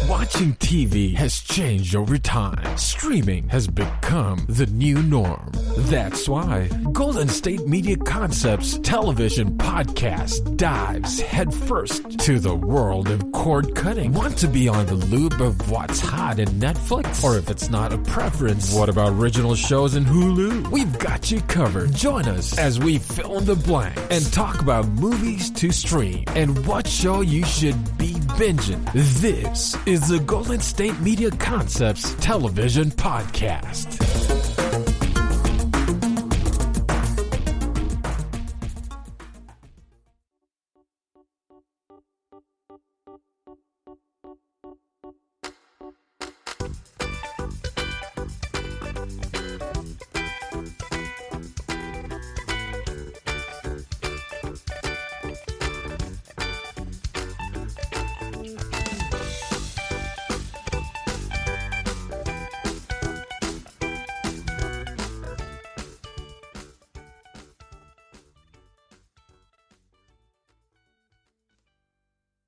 Watching TV has changed over time. Streaming has become the new norm. That's why Golden State Media Concepts Television Podcast dives headfirst to the world of cord cutting. Want to be on the loop of what's hot in Netflix? Or if it's not a preference, what about original shows in Hulu? We've got you covered. Join us as we fill in the blank and talk about movies to stream and what show you should be binging. This is the Golden State Media Concepts Television Podcast.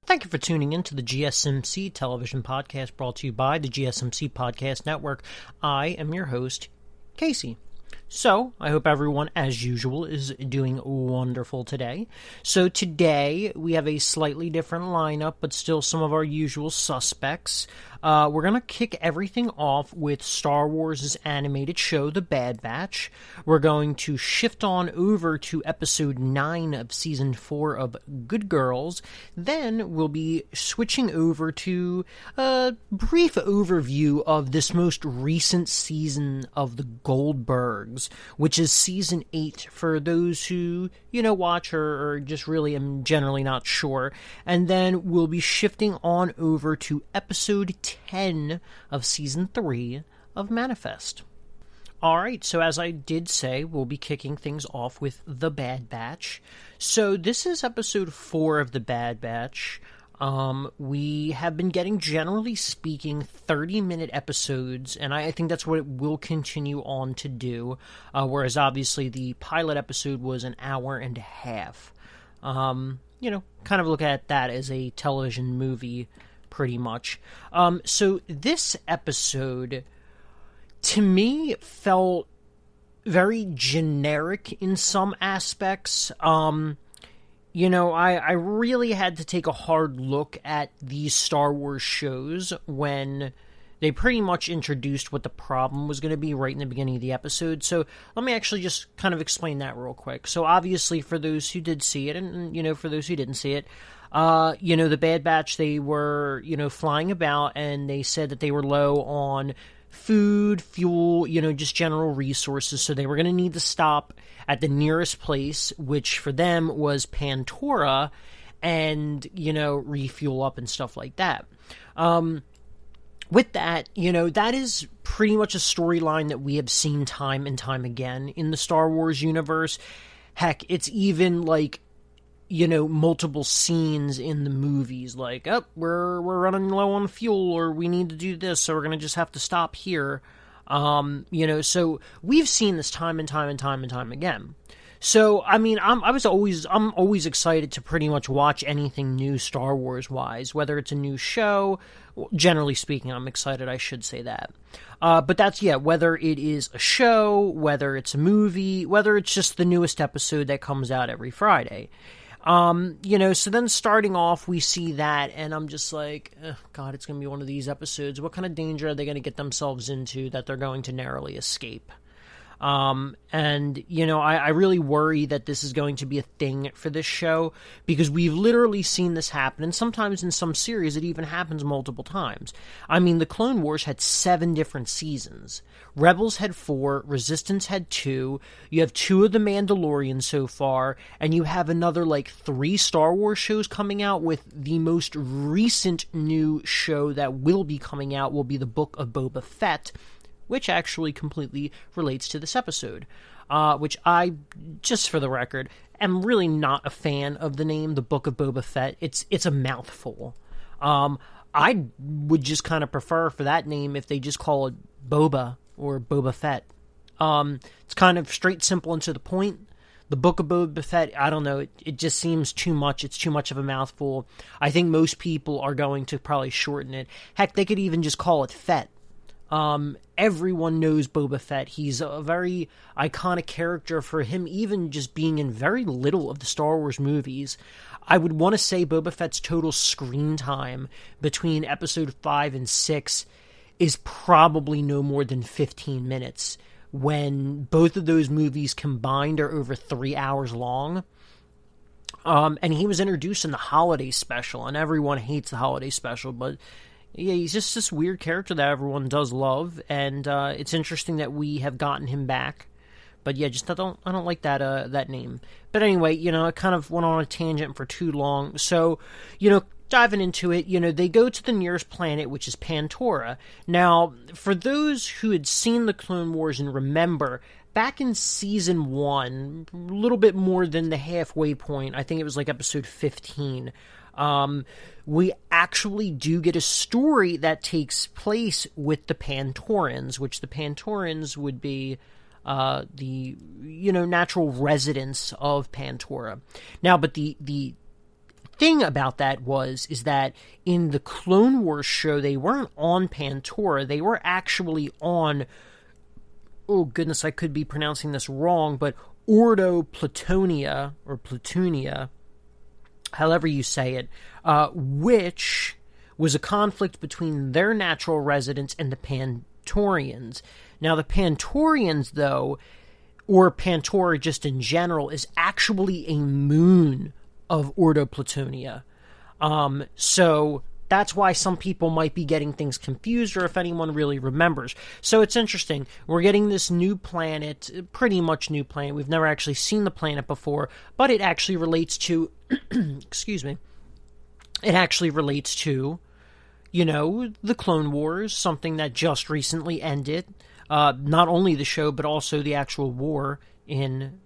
Thank you for tuning in to the GSMC Television Podcast, brought to you by the GSMC Podcast Network. I am your host, Casey. So, I hope everyone, as usual, is doing wonderful today. So today, we have a slightly different lineup, but still some of our usual suspects. We're going to kick everything off with Star Wars' animated show, The Bad Batch. We're going to shift on over to episode 9 of season 4 of Good Girls. Then we'll be switching over to a brief overview of this most recent season of the Goldbergs, which is season 8 for those who, watch or just really am generally not sure. And then we'll be shifting on over to episode 10 of season 3 of Manifest. Alright, so as I did say, we'll be kicking things off with The Bad Batch. So this is episode 4 of The Bad Batch. We have been getting, generally speaking, 30-minute episodes, and I think that's what it will continue on to do, whereas obviously the pilot episode was an hour and a half. Kind of look at that as a television movie, pretty much. So this episode, to me, felt very generic in some aspects. I really had to take a hard look at these Star Wars shows when they pretty much introduced what the problem was going to be right in the beginning of the episode. So let me actually just kind of explain that real quick. So obviously for those who did see it and for those who didn't see it, the Bad Batch, they were, flying about, and they said that they were low on food, fuel, just general resources, so they were going to need to stop at the nearest place, which for them was Pantora, and, refuel up and stuff like that. With that, that is pretty much a storyline that we have seen time and time again in the Star Wars universe. Heck, it's even multiple scenes in the movies, we're running low on fuel, or we need to do this, so we're going to just have to stop here. So we've seen this time and time and time and time again. So, I'm always excited to pretty much watch anything new Star Wars wise, whether it's a new show. Generally speaking, I'm excited, I should say that. But that's, whether it is a show, whether it's a movie, whether it's just the newest episode that comes out every Friday. So then starting off, we see that, and I'm just like, God, it's going to be one of these episodes. What kind of danger are they going to get themselves into that they're going to narrowly escape? I really worry that this is going to be a thing for this show, because we've literally seen this happen, and sometimes in some series it even happens multiple times. The Clone Wars had 7 different seasons. Rebels had 4, Resistance had 2, you have 2 of The Mandalorian so far, and you have another 3 Star Wars shows coming out, with the most recent new show that will be coming out will be the Book of Boba Fett, which actually completely relates to this episode, which I, just for the record, am really not a fan of the name, the Book of Boba Fett. It's a mouthful. I would just kind of prefer for that name if they just call it Boba or Boba Fett. It's kind of straight, simple, and to the point. The Book of Boba Fett, I don't know, it just seems too much. It's too much of a mouthful. I think most people are going to probably shorten it. Heck, they could even just call it Fett. Everyone knows Boba Fett. He's a very iconic character, for him even just being in very little of the Star Wars movies. I would want to say Boba Fett's total screen time between episode 5 and 6 is probably no more than 15 minutes, when both of those movies combined are over 3 hours long. And he was introduced in the holiday special, and everyone hates the holiday special, but yeah, he's just this weird character that everyone does love, and it's interesting that we have gotten him back. But yeah, just I don't like that name. But anyway, I kind of went on a tangent for too long. So, diving into it, they go to the nearest planet, which is Pantora. Now, for those who had seen the Clone Wars and remember, back in Season 1, a little bit more than the halfway point, I think it was like episode 15, we actually do get a story that takes place with the Pantorans, which the Pantorans would be the natural residents of Pantora. Now, but the thing about that is that in the Clone Wars show, they weren't on Pantora. They were actually on, oh goodness, I could be pronouncing this wrong, but Ordo Plutonia, or Plutonia, however you say it, which was a conflict between their natural residents and the Pantorians. Now, the Pantorians, though, or Pantora just in general, is actually a moon of Ordo Plutonia. So that's why some people might be getting things confused, or if anyone really remembers. So it's interesting. We're getting this new planet, pretty much new planet. We've never actually seen the planet before, but it actually relates to, excuse me, it actually relates to, the Clone Wars, something that just recently ended. Not only the show, but also the actual war in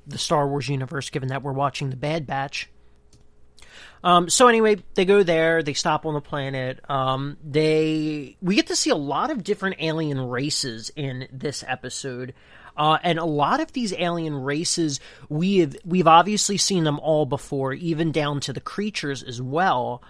the Star Wars universe, given that we're watching The Bad Batch. So anyway, they go there, they stop on the planet, we get to see a lot of different alien races in this episode, and a lot of these alien races, we've obviously seen them all before, even down to the creatures as well,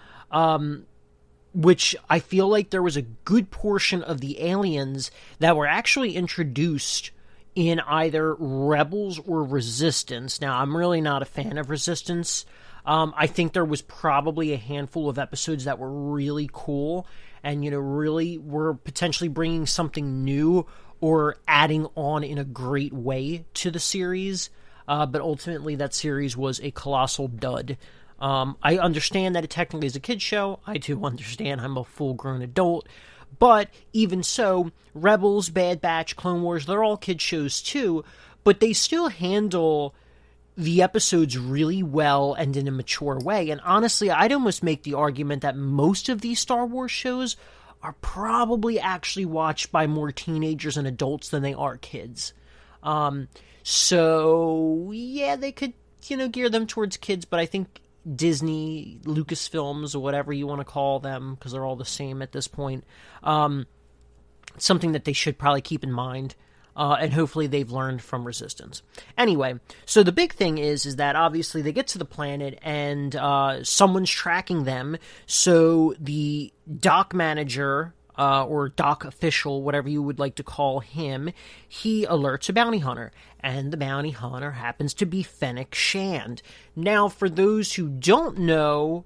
which I feel like there was a good portion of the aliens that were actually introduced in either Rebels or Resistance. Now, I'm really not a fan of Resistance. I think there was probably a handful of episodes that were really cool and, really were potentially bringing something new or adding on in a great way to the series. But ultimately, that series was a colossal dud. I understand that it technically is a kid's show. I do understand I'm a full-grown adult. But even so, Rebels, Bad Batch, Clone Wars, they're all kid shows too, but they still handle the episodes really well and in a mature way. And honestly, I'd almost make the argument that most of these Star Wars shows are probably actually watched by more teenagers and adults than they are kids. So, yeah, they could, gear them towards kids, but I think Disney, Lucasfilms, or whatever you want to call them, because they're all the same at this point, something that they should probably keep in mind, and hopefully they've learned from Resistance. Anyway, so the big thing is that obviously they get to the planet, and someone's tracking them, so the dock manager, or dock official, whatever you would like to call him, he alerts a bounty hunter, and the bounty hunter happens to be Fennec Shand. Now, for those who don't know,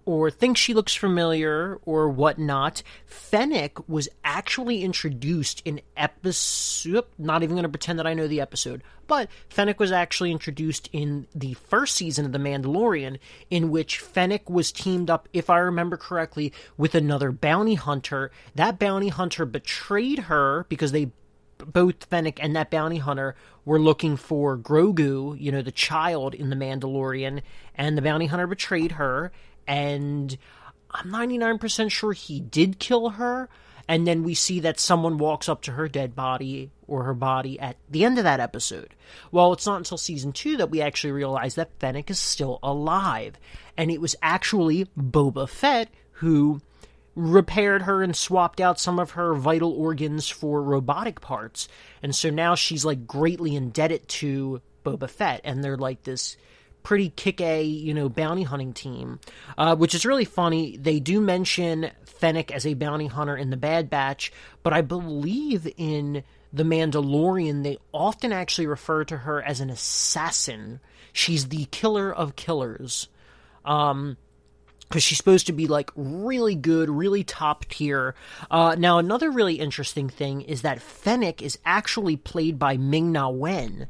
or think she looks familiar, or whatnot, Fennec was actually introduced in episode... Not even going to pretend that I know the episode, but Fennec was actually introduced in the first season of The Mandalorian, in which Fennec was teamed up, if I remember correctly, with another bounty hunter. That bounty hunter betrayed her, because both Fennec and that bounty hunter were looking for Grogu, the child in The Mandalorian, and the bounty hunter betrayed her, and I'm 99% sure he did kill her, and then we see that someone walks up to her dead body, or her body, at the end of that episode. Well, it's not until Season 2 that we actually realize that Fennec is still alive, and it was actually Boba Fett who repaired her and swapped out some of her vital organs for robotic parts, and so now she's greatly indebted to Boba Fett, and they're like this pretty kick-A, bounty hunting team, which is really funny. They do mention Fennec as a bounty hunter in The Bad Batch, but I believe in The Mandalorian, they often actually refer to her as an assassin. She's the killer of killers. Because she's supposed to be, like, really good, really top tier. Now, another really interesting thing is that Fennec is actually played by Ming-Na Wen,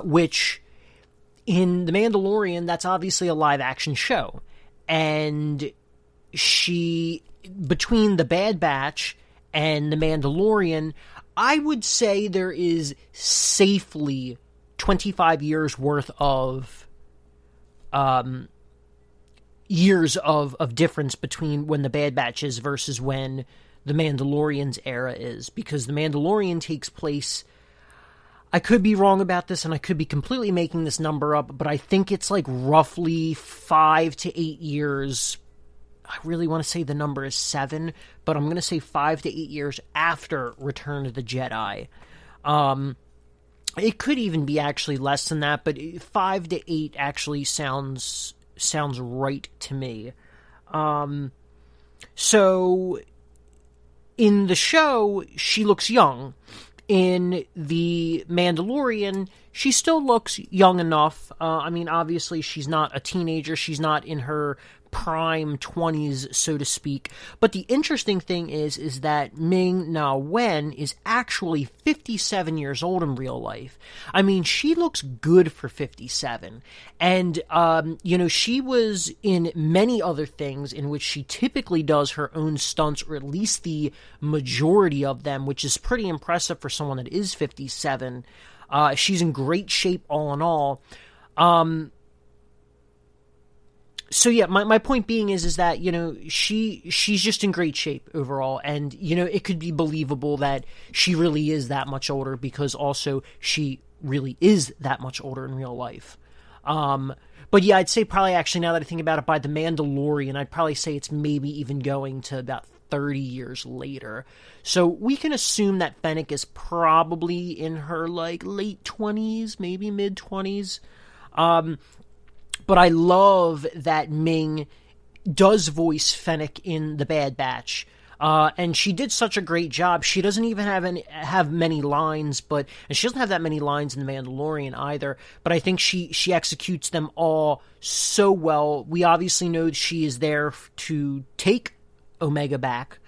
which, in The Mandalorian, that's obviously a live-action show. And between The Bad Batch and The Mandalorian, I would say there is safely 25 years worth of years of difference between when The Bad Batch is versus when The Mandalorian's era is, because The Mandalorian takes place, I could be wrong about this and I could be completely making this number up, but I think it's like roughly 5 to 8 years. I really want to say the number is 7, but I'm going to say 5 to 8 years after Return of the Jedi. It could even be actually less than that, but 5 to 8 actually sounds right to me. So in the show, she looks young. In The Mandalorian, she still looks young enough. I mean, obviously, she's not a teenager. She's not in her prime 20s, so to speak. But the interesting thing is that Ming-Na Wen is actually 57 years old in real life. I mean, she looks good for 57. And, she was in many other things in which she typically does her own stunts, or at least the majority of them, which is pretty impressive for someone that is 57. She's in great shape all in all. So yeah, my point being is that, she's just in great shape overall, and, it could be believable that she really is that much older, because also she really is that much older in real life. But yeah, I'd say probably, actually, now that I think about it, by The Mandalorian, I'd probably say it's maybe even going to about 30 years later. So we can assume that Fennec is probably in her, like, late 20s, maybe mid-20s. But I love that Ming does voice Fennec in The Bad Batch. And she did such a great job. She doesn't even have many lines, and she doesn't have that many lines in The Mandalorian either, but I think she executes them all so well. We obviously know she is there to take Omega back.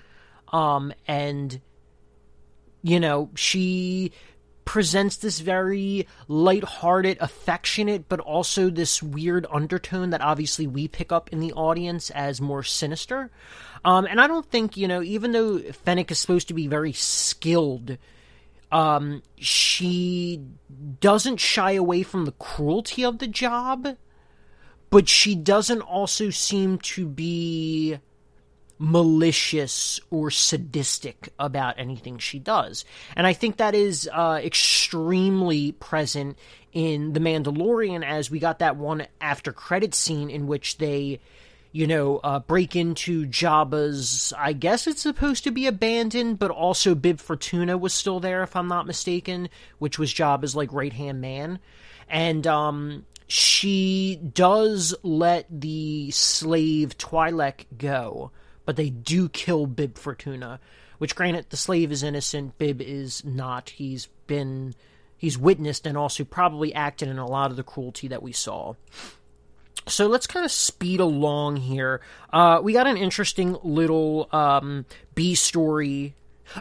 And, she presents this very lighthearted, affectionate, but also this weird undertone that obviously we pick up in the audience as more sinister. And I don't think, even though Fennec is supposed to be very skilled, she doesn't shy away from the cruelty of the job, but she doesn't also seem to be malicious or sadistic about anything she does. And I think that is extremely present in The Mandalorian, as we got that one after credit scene in which they, break into Jabba's, I guess it's supposed to be abandoned, but also Bib Fortuna was still there, if I'm not mistaken, which was Jabba's, like, right-hand man. And, she does let the slave Twi'lek go, but they do kill Bib Fortuna, which, granted, the slave is innocent, Bib is not. He's witnessed and also probably acted in a lot of the cruelty that we saw. So let's kind of speed along here. We got an interesting little B story.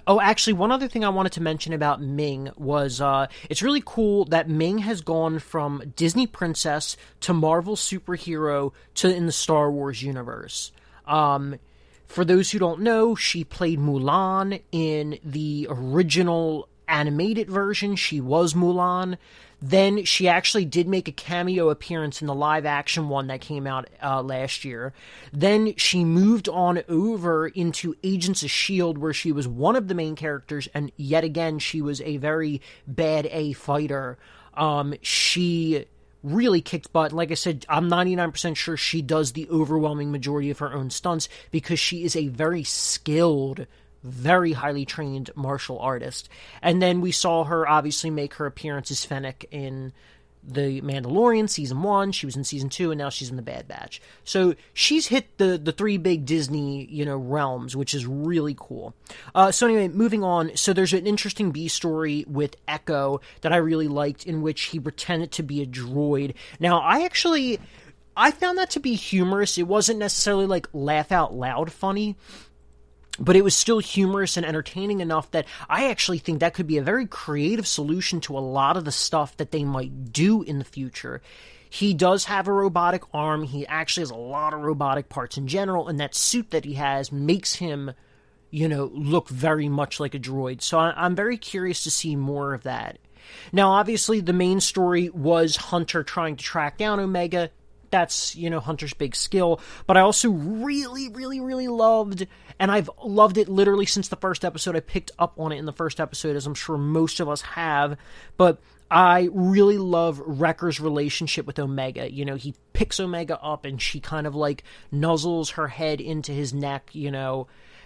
Oh, actually, one other thing I wanted to mention about Ming was it's really cool that Ming has gone from Disney princess to Marvel superhero to in the Star Wars universe. For those who don't know, she played Mulan in the original animated version. She was Mulan. Then she actually did make a cameo appearance in the live-action one that came out last year. Then she moved on over into Agents of S.H.I.E.L.D., where she was one of the main characters, and yet again, she was a very bad A fighter. She really kicked butt. Like I said, I'm 99% sure she does the overwhelming majority of her own stunts because she is a very skilled, very highly trained martial artist. And then we saw her obviously make her appearance as Fennec in The Mandalorian Season 1, she was in Season 2, and now she's in The Bad Batch. So she's hit the three big Disney, realms, which is really cool. So anyway, moving on. So there's an interesting B story with Echo that I really liked, in which he pretended to be a droid. Now, I found that to be humorous. It wasn't necessarily like laugh out loud funny, but it was still humorous and entertaining enough that I actually think that could be a very creative solution to a lot of the stuff that they might do in the future. He does have a robotic arm. He actually has a lot of robotic parts in general, and that suit that he has makes him, look very much like a droid. So I'm very curious to see more of that. Now, obviously, the main story was Hunter trying to track down Omega. That's, Hunter's big skill. But I also really, really, really loved, and I've loved it literally since the first episode. I picked up on it in the first episode, as I'm sure most of us have. But I really love Wrecker's relationship with Omega. He picks Omega up, and she kind of like nuzzles her head into his neck,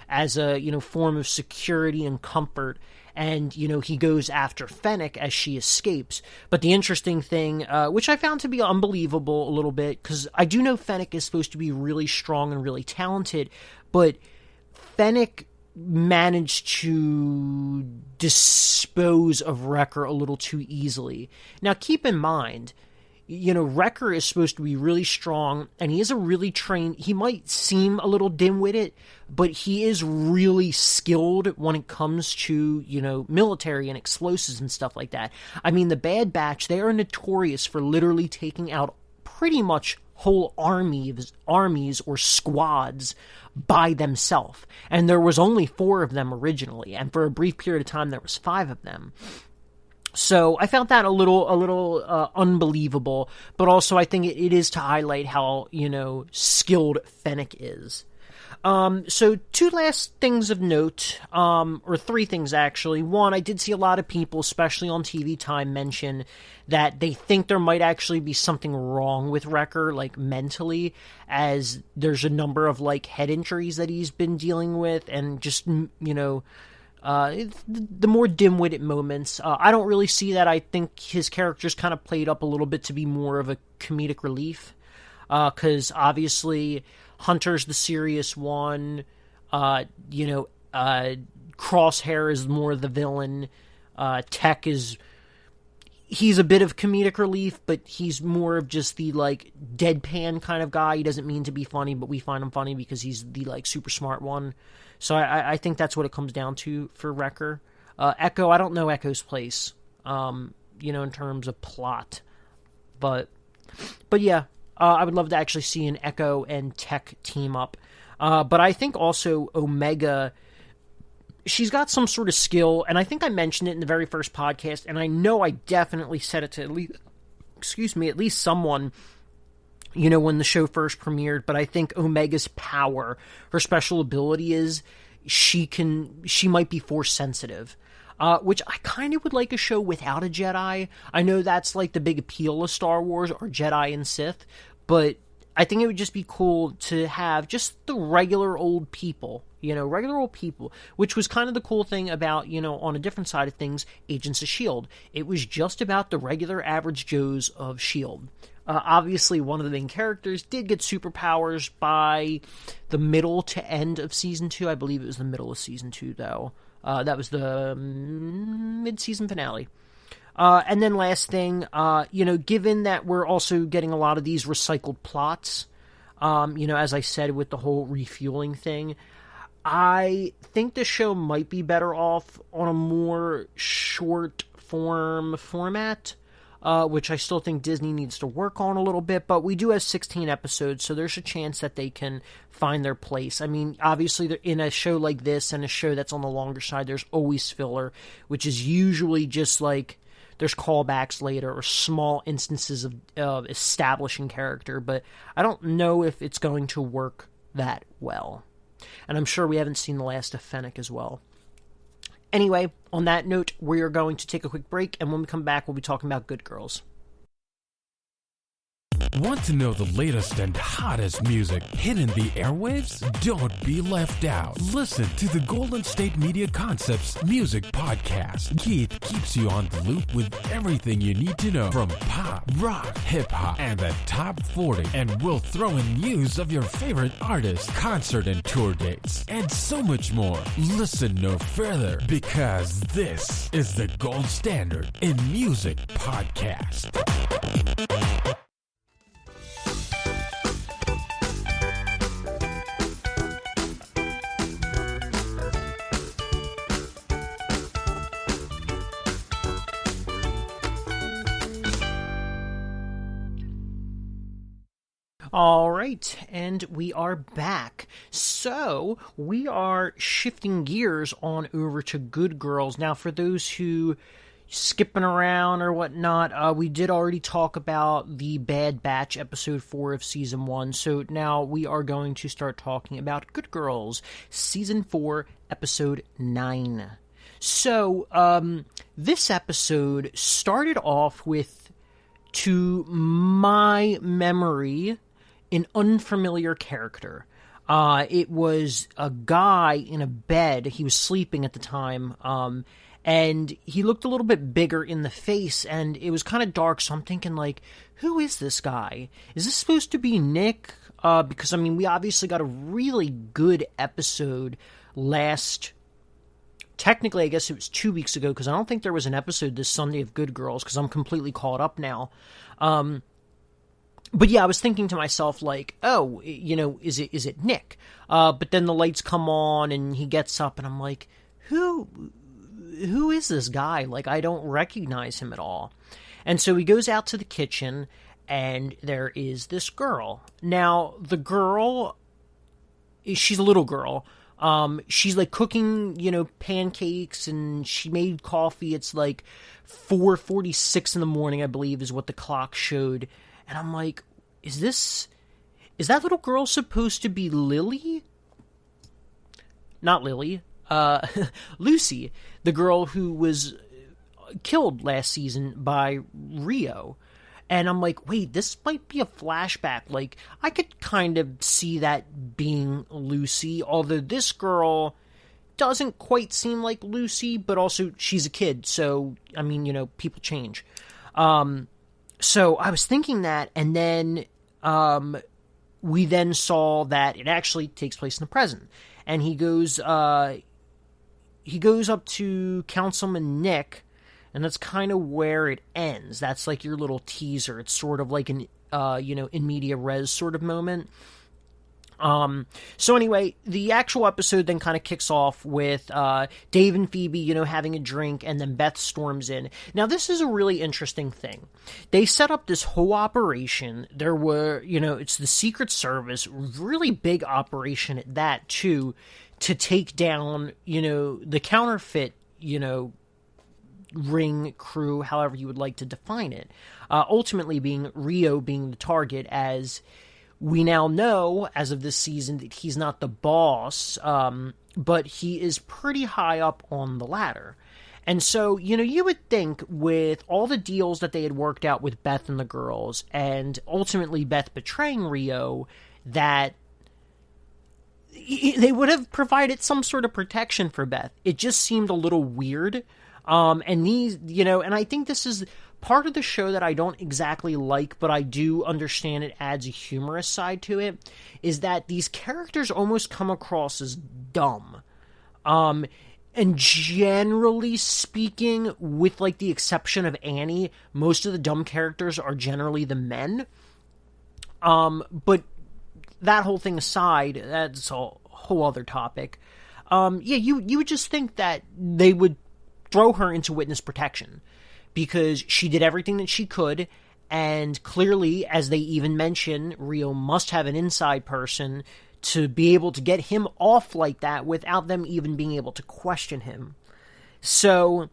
as a, form of security and comfort. And, he goes after Fennec as she escapes. But the interesting thing, which I found to be unbelievable a little bit, because I do know Fennec is supposed to be really strong and really talented, but Fennec managed to dispose of Wrecker a little too easily. Now, keep in mind, Wrecker is supposed to be really strong, and he is a really trained, he might seem a little dim-witted, but he is really skilled when it comes to, military and explosives and stuff like that. I mean, the Bad Batch, they are notorious for literally taking out pretty much whole armies or squads by themselves. And there was only 4 of them originally, and for a brief period of time, there was 5 of them. So I found that a little unbelievable, but also I think it is to highlight how, skilled Fennec is. So 2 last things of note, or 3 things actually. One, I did see a lot of people, especially on TV Time, mention that they think there might actually be something wrong with Wrecker, like mentally, as there's a number of like head injuries that he's been dealing with, and just, the more dim-witted moments. I don't really see that. I think his character's kind of played up a little bit to be more of a comedic relief. Because obviously Hunter's the serious one. Crosshair is more the villain. Tech he's a bit of comedic relief, but he's more of just the, like, deadpan kind of guy. He doesn't mean to be funny, but we find him funny because he's the, like, super smart one. So I think that's what it comes down to for Wrecker. Echo, I don't know Echo's place, in terms of plot. But yeah, I would love to actually see an Echo and Tech team up. But I think also Omega, she's got some sort of skill, and I think I mentioned it in the very first podcast, and I know I definitely said it to at least someone, when the show first premiered, but I think Omega's power, her special ability is she might be force sensitive, which I kind of would like a show without a Jedi. I know that's like the big appeal of Star Wars, or Jedi and Sith, but I think it would just be cool to have just the regular old people, which was kind of the cool thing about, on a different side of things, Agents of S.H.I.E.L.D. It was just about the regular average Joes of S.H.I.E.L.D. Obviously, one of the main characters did get superpowers by the middle to end of Season 2. I believe it was the middle of Season 2, though. That was the mid-season finale. And then last thing, given that we're also getting a lot of these recycled plots, as I said with the whole refueling thing, I think the show might be better off on a more short-form format, which I still think Disney needs to work on a little bit, but we do have 16 episodes, so there's a chance that they can find their place. I mean, obviously, in a show like this and a show that's on the longer side, there's always filler, which is usually just like there's callbacks later or small instances of establishing character, but I don't know if it's going to work that well. And I'm sure we haven't seen the last of Fennec as well. Anyway, on that note, we are going to take a quick break, and when we come back, we'll be talking about Good Girls. Want to know the latest and hottest music hitting the airwaves? Don't be left out. Listen to the Golden State Media Concepts Music Podcast. Keith keeps you on the loop with everything you need to know from pop, rock, hip-hop, and the top 40. And we'll throw in news of your favorite artists, concert and tour dates, and so much more. Listen no further, because this is the gold standard in music podcast. All right, and we are back. So, we are shifting gears on over to Good Girls. Now, for those who skipping around or whatnot, we did already talk about the Bad Batch episode 4 of season 1. So, now we are going to start talking about Good Girls, season 4, episode 9. So, this episode started off with, to my memory, an unfamiliar character. It was a guy in a bed. He was sleeping at the time, and he looked a little bit bigger in the face, and it was kind of dark, so I'm thinking, like, who is this guy? Is this supposed to be Nick? Because, I mean, we obviously got a really good episode technically, I guess it was 2 weeks ago, because I don't think there was an episode this Sunday of Good Girls, because I'm completely caught up now. But yeah, I was thinking to myself, like, oh, you know, is it Nick? But then the lights come on and he gets up and I'm like, who is this guy? Like, I don't recognize him at all. And so he goes out to the kitchen and there is this girl. Now, the girl, she's a little girl. She's like cooking, you know, pancakes, and she made coffee. It's like 4:46 in the morning, I believe, is what the clock showed. And I'm like, is that little girl supposed to be Lily? Not Lily. Lucy, the girl who was killed last season by Rio. And I'm like, wait, this might be a flashback. Like, I could kind of see that being Lucy, although this girl doesn't quite seem like Lucy, but also she's a kid, so, I mean, you know, people change. So I was thinking that, and then we then saw that it actually takes place in the present. And he goes up to Councilman Nick, and that's kind of where it ends. That's like your little teaser. It's sort of like an, in media res sort of moment. So anyway, the actual episode then kind of kicks off with Dave and Phoebe, you know, having a drink, and then Beth storms in. Now, this is a really interesting thing. They set up this whole operation. There were, you know, it's the Secret Service, really big operation at that, too, to take down, you know, the counterfeit, you know, ring crew, however you would like to define it. Ultimately being Rio being the target, as we now know, as of this season, that he's not the boss, but he is pretty high up on the ladder. And so, you know, you would think with all the deals that they had worked out with Beth and the girls, and ultimately Beth betraying Rio, that they would have provided some sort of protection for Beth. It just seemed a little weird. And these, you know, and I think this is part of the show that I don't exactly like, but I do understand it adds a humorous side to it, is that these characters almost come across as dumb. And generally speaking, with like the exception of Annie, most of the dumb characters are generally the men. But that whole thing aside, that's a whole other topic. You would just think that they would throw her into witness protection, because she did everything that she could, and clearly, as they even mention, Rio must have an inside person to be able to get him off like that without them even being able to question him. So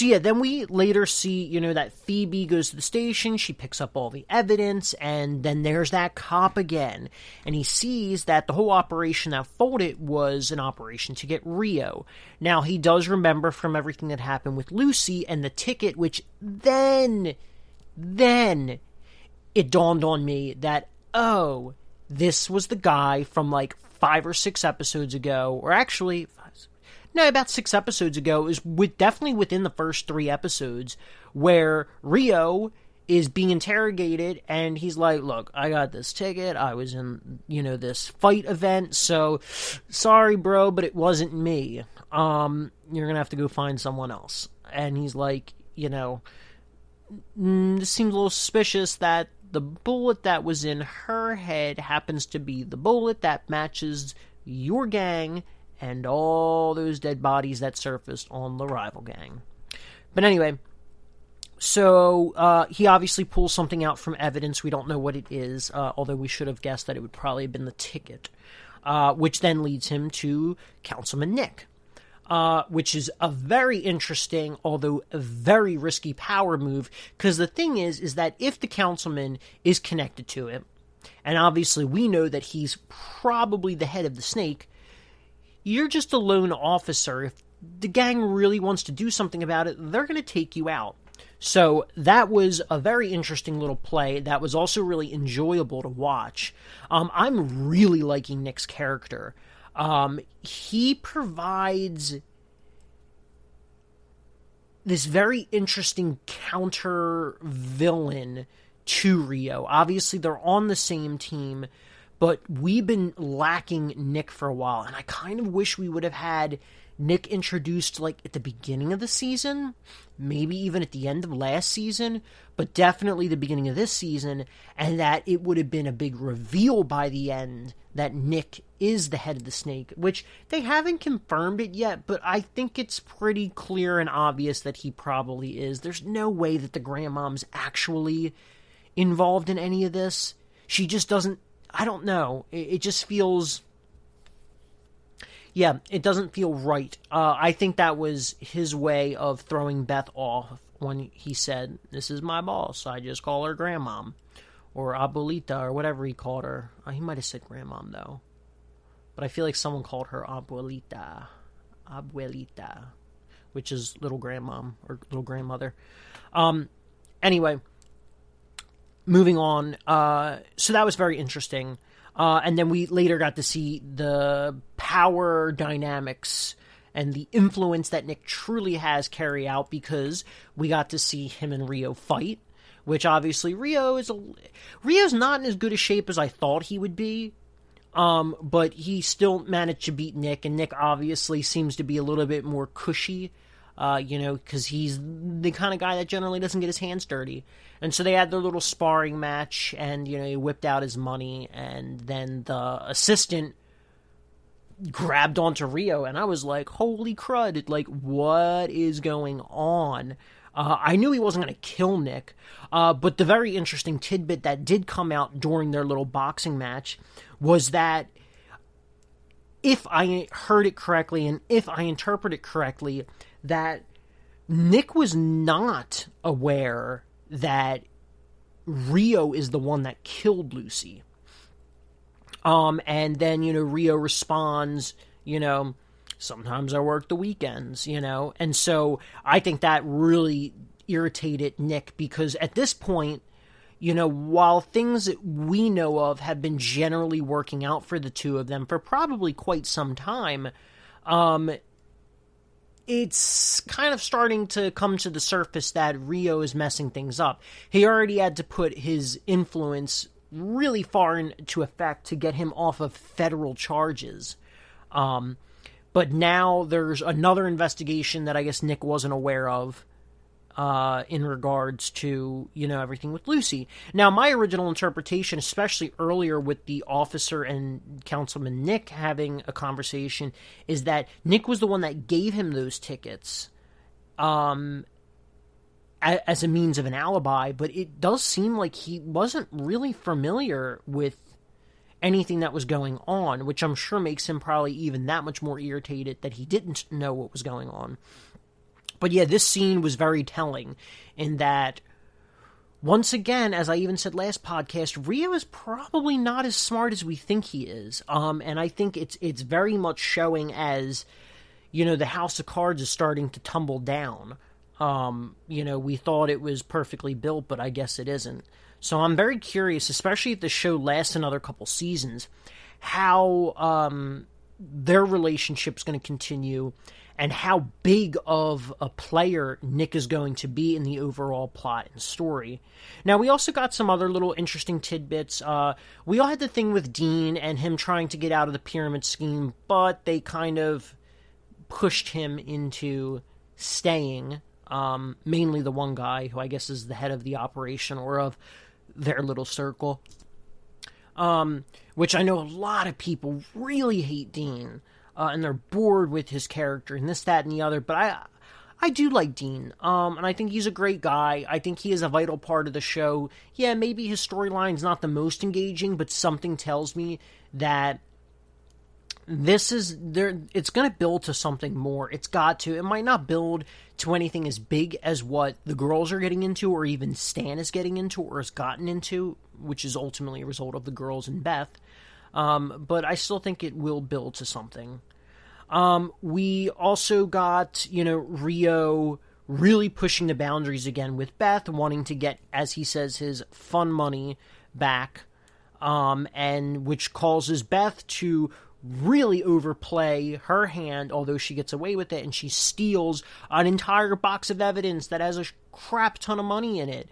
yeah, then we later see, you know, that Phoebe goes to the station, she picks up all the evidence, and then there's that cop again. And he sees that the whole operation that folded was an operation to get Rio. Now, he does remember from everything that happened with Lucy and the ticket, which then then it dawned on me that, oh, this was the guy from like 5 or 6 episodes ago, or actually, no, about 6 episodes ago, is definitely within the first 3 episodes, where Rio is being interrogated, and he's like, look, I got this ticket, I was in, this fight event, so, sorry, bro, but it wasn't me. You're gonna have to go find someone else. And he's like, this seems a little suspicious that the bullet that was in her head happens to be the bullet that matches your gang and all those dead bodies that surfaced on the rival gang. But anyway, so he obviously pulls something out from evidence. We don't know what it is, although we should have guessed that it would probably have been the ticket, which then leads him to Councilman Nick. Which is a very interesting, although a very risky power move, because the thing is that if the councilman is connected to it, and obviously we know that he's probably the head of the snake, you're just a lone officer. If the gang really wants to do something about it, they're going to take you out. So that was a very interesting little play that was also really enjoyable to watch. I'm really liking Nick's character. He provides this very interesting counter villain to Rio. Obviously, they're on the same team, but we've been lacking Nick for a while, and I kind of wish we would have had Nick introduced like at the beginning of the season, maybe even at the end of last season, but definitely the beginning of this season, and that it would have been a big reveal by the end that Nick is the head of the snake, which they haven't confirmed it yet, but I think it's pretty clear and obvious that he probably is. There's no way that the grandmom's actually involved in any of this. She just doesn't, I don't know, it just feels... Yeah, it doesn't feel right. I think that was his way of throwing Beth off when he said, this is my boss, I just call her grandmom. Or abuelita, or whatever he called her. He might have said grandmom, though. But I feel like someone called her abuelita. Abuelita. Which is little grandmom, or little grandmother. Anyway, moving on. So that was very interesting. And then we later got to see the power dynamics and the influence that Nick truly has carry out, because we got to see him and Rio fight, which obviously Rio's not in as good a shape as I thought he would be, but he still managed to beat Nick, and Nick obviously seems to be a little bit more cushy, because he's the kind of guy that generally doesn't get his hands dirty. And so they had their little sparring match, and, he whipped out his money, and then the assistant grabbed onto Rio, and I was like, holy crud, like, what is going on? I knew he wasn't going to kill Nick, but the very interesting tidbit that did come out during their little boxing match was that, if I heard it correctly, and if I interpret it correctly, that Nick was not aware that Rio is the one that killed Lucy. And then, Rio responds, sometimes I work the weekends, and so I think that really irritated Nick, because at this point, while things that we know of have been generally working out for the two of them for probably quite some time, it's kind of starting to come to the surface that Rio is messing things up. He already had to put his influence really far into effect to get him off of federal charges. But now there's another investigation that I guess Nick wasn't aware of in regards to, everything with Lucy. Now, my original interpretation, especially earlier with the officer and Councilman Nick having a conversation, is that Nick was the one that gave him those tickets as a means of an alibi, but it does seem like he wasn't really familiar with anything that was going on, which I'm sure makes him probably even that much more irritated that he didn't know what was going on. But yeah, this scene was very telling in that, once again, as I even said last podcast, Rio is probably not as smart as we think he is. And I think it's very much showing as, the House of Cards is starting to tumble down. We thought it was perfectly built, but I guess it isn't. So I'm very curious, especially if the show lasts another couple seasons, how their relationship's going to continue and how big of a player Nick is going to be in the overall plot and story. Now, we also got some other little interesting tidbits. We all had the thing with Dean and him trying to get out of the pyramid scheme, but they kind of pushed him into staying. Mainly the one guy, who I guess is the head of the operation or of their little circle. Which I know a lot of people really hate Dean. And they're bored with his character and this, that, and the other. But I do like Dean. And I think he's a great guy. I think he is a vital part of the show. Yeah, maybe his storyline's not the most engaging, but something tells me that it's going to build to something more. It's got to. It might not build to anything as big as what the girls are getting into, or even Stan is getting into, or has gotten into, which is ultimately a result of the girls and Beth. But I still think it will build to something. We also got, Rio really pushing the boundaries again with Beth, wanting to get, as he says, his fun money back, and which causes Beth to really overplay her hand, although she gets away with it, and she steals an entire box of evidence that has a crap ton of money in it.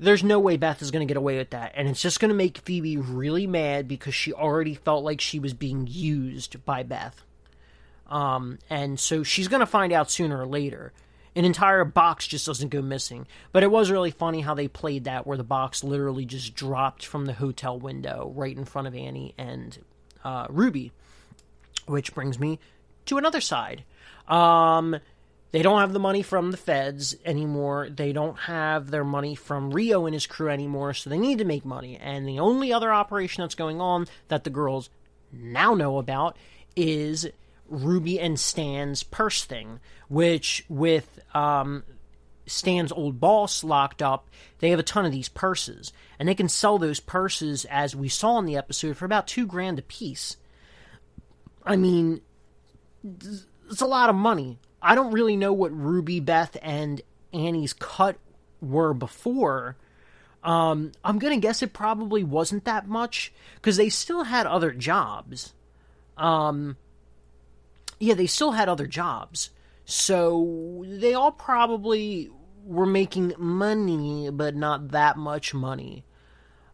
There's no way Beth is going to get away with that, and it's just going to make Phoebe really mad because she already felt like she was being used by Beth. And so she's going to find out sooner or later. An entire box just doesn't go missing. But it was really funny how they played that, where the box literally just dropped from the hotel window right in front of Annie and Ruby. Which brings me to another side. They don't have the money from the feds anymore. They don't have their money from Rio and his crew anymore, so they need to make money. And the only other operation that's going on that the girls now know about is Ruby and Stan's purse thing, which with Stan's old boss locked up, they have a ton of these purses, and they can sell those purses, as we saw in the episode, for about $2,000 a piece. I mean, it's a lot of money. I don't really know what Ruby, Beth, and Annie's cut were before. I'm gonna guess it probably wasn't that much, because they still had other jobs. They still had other jobs. So they all probably were making money, but not that much money.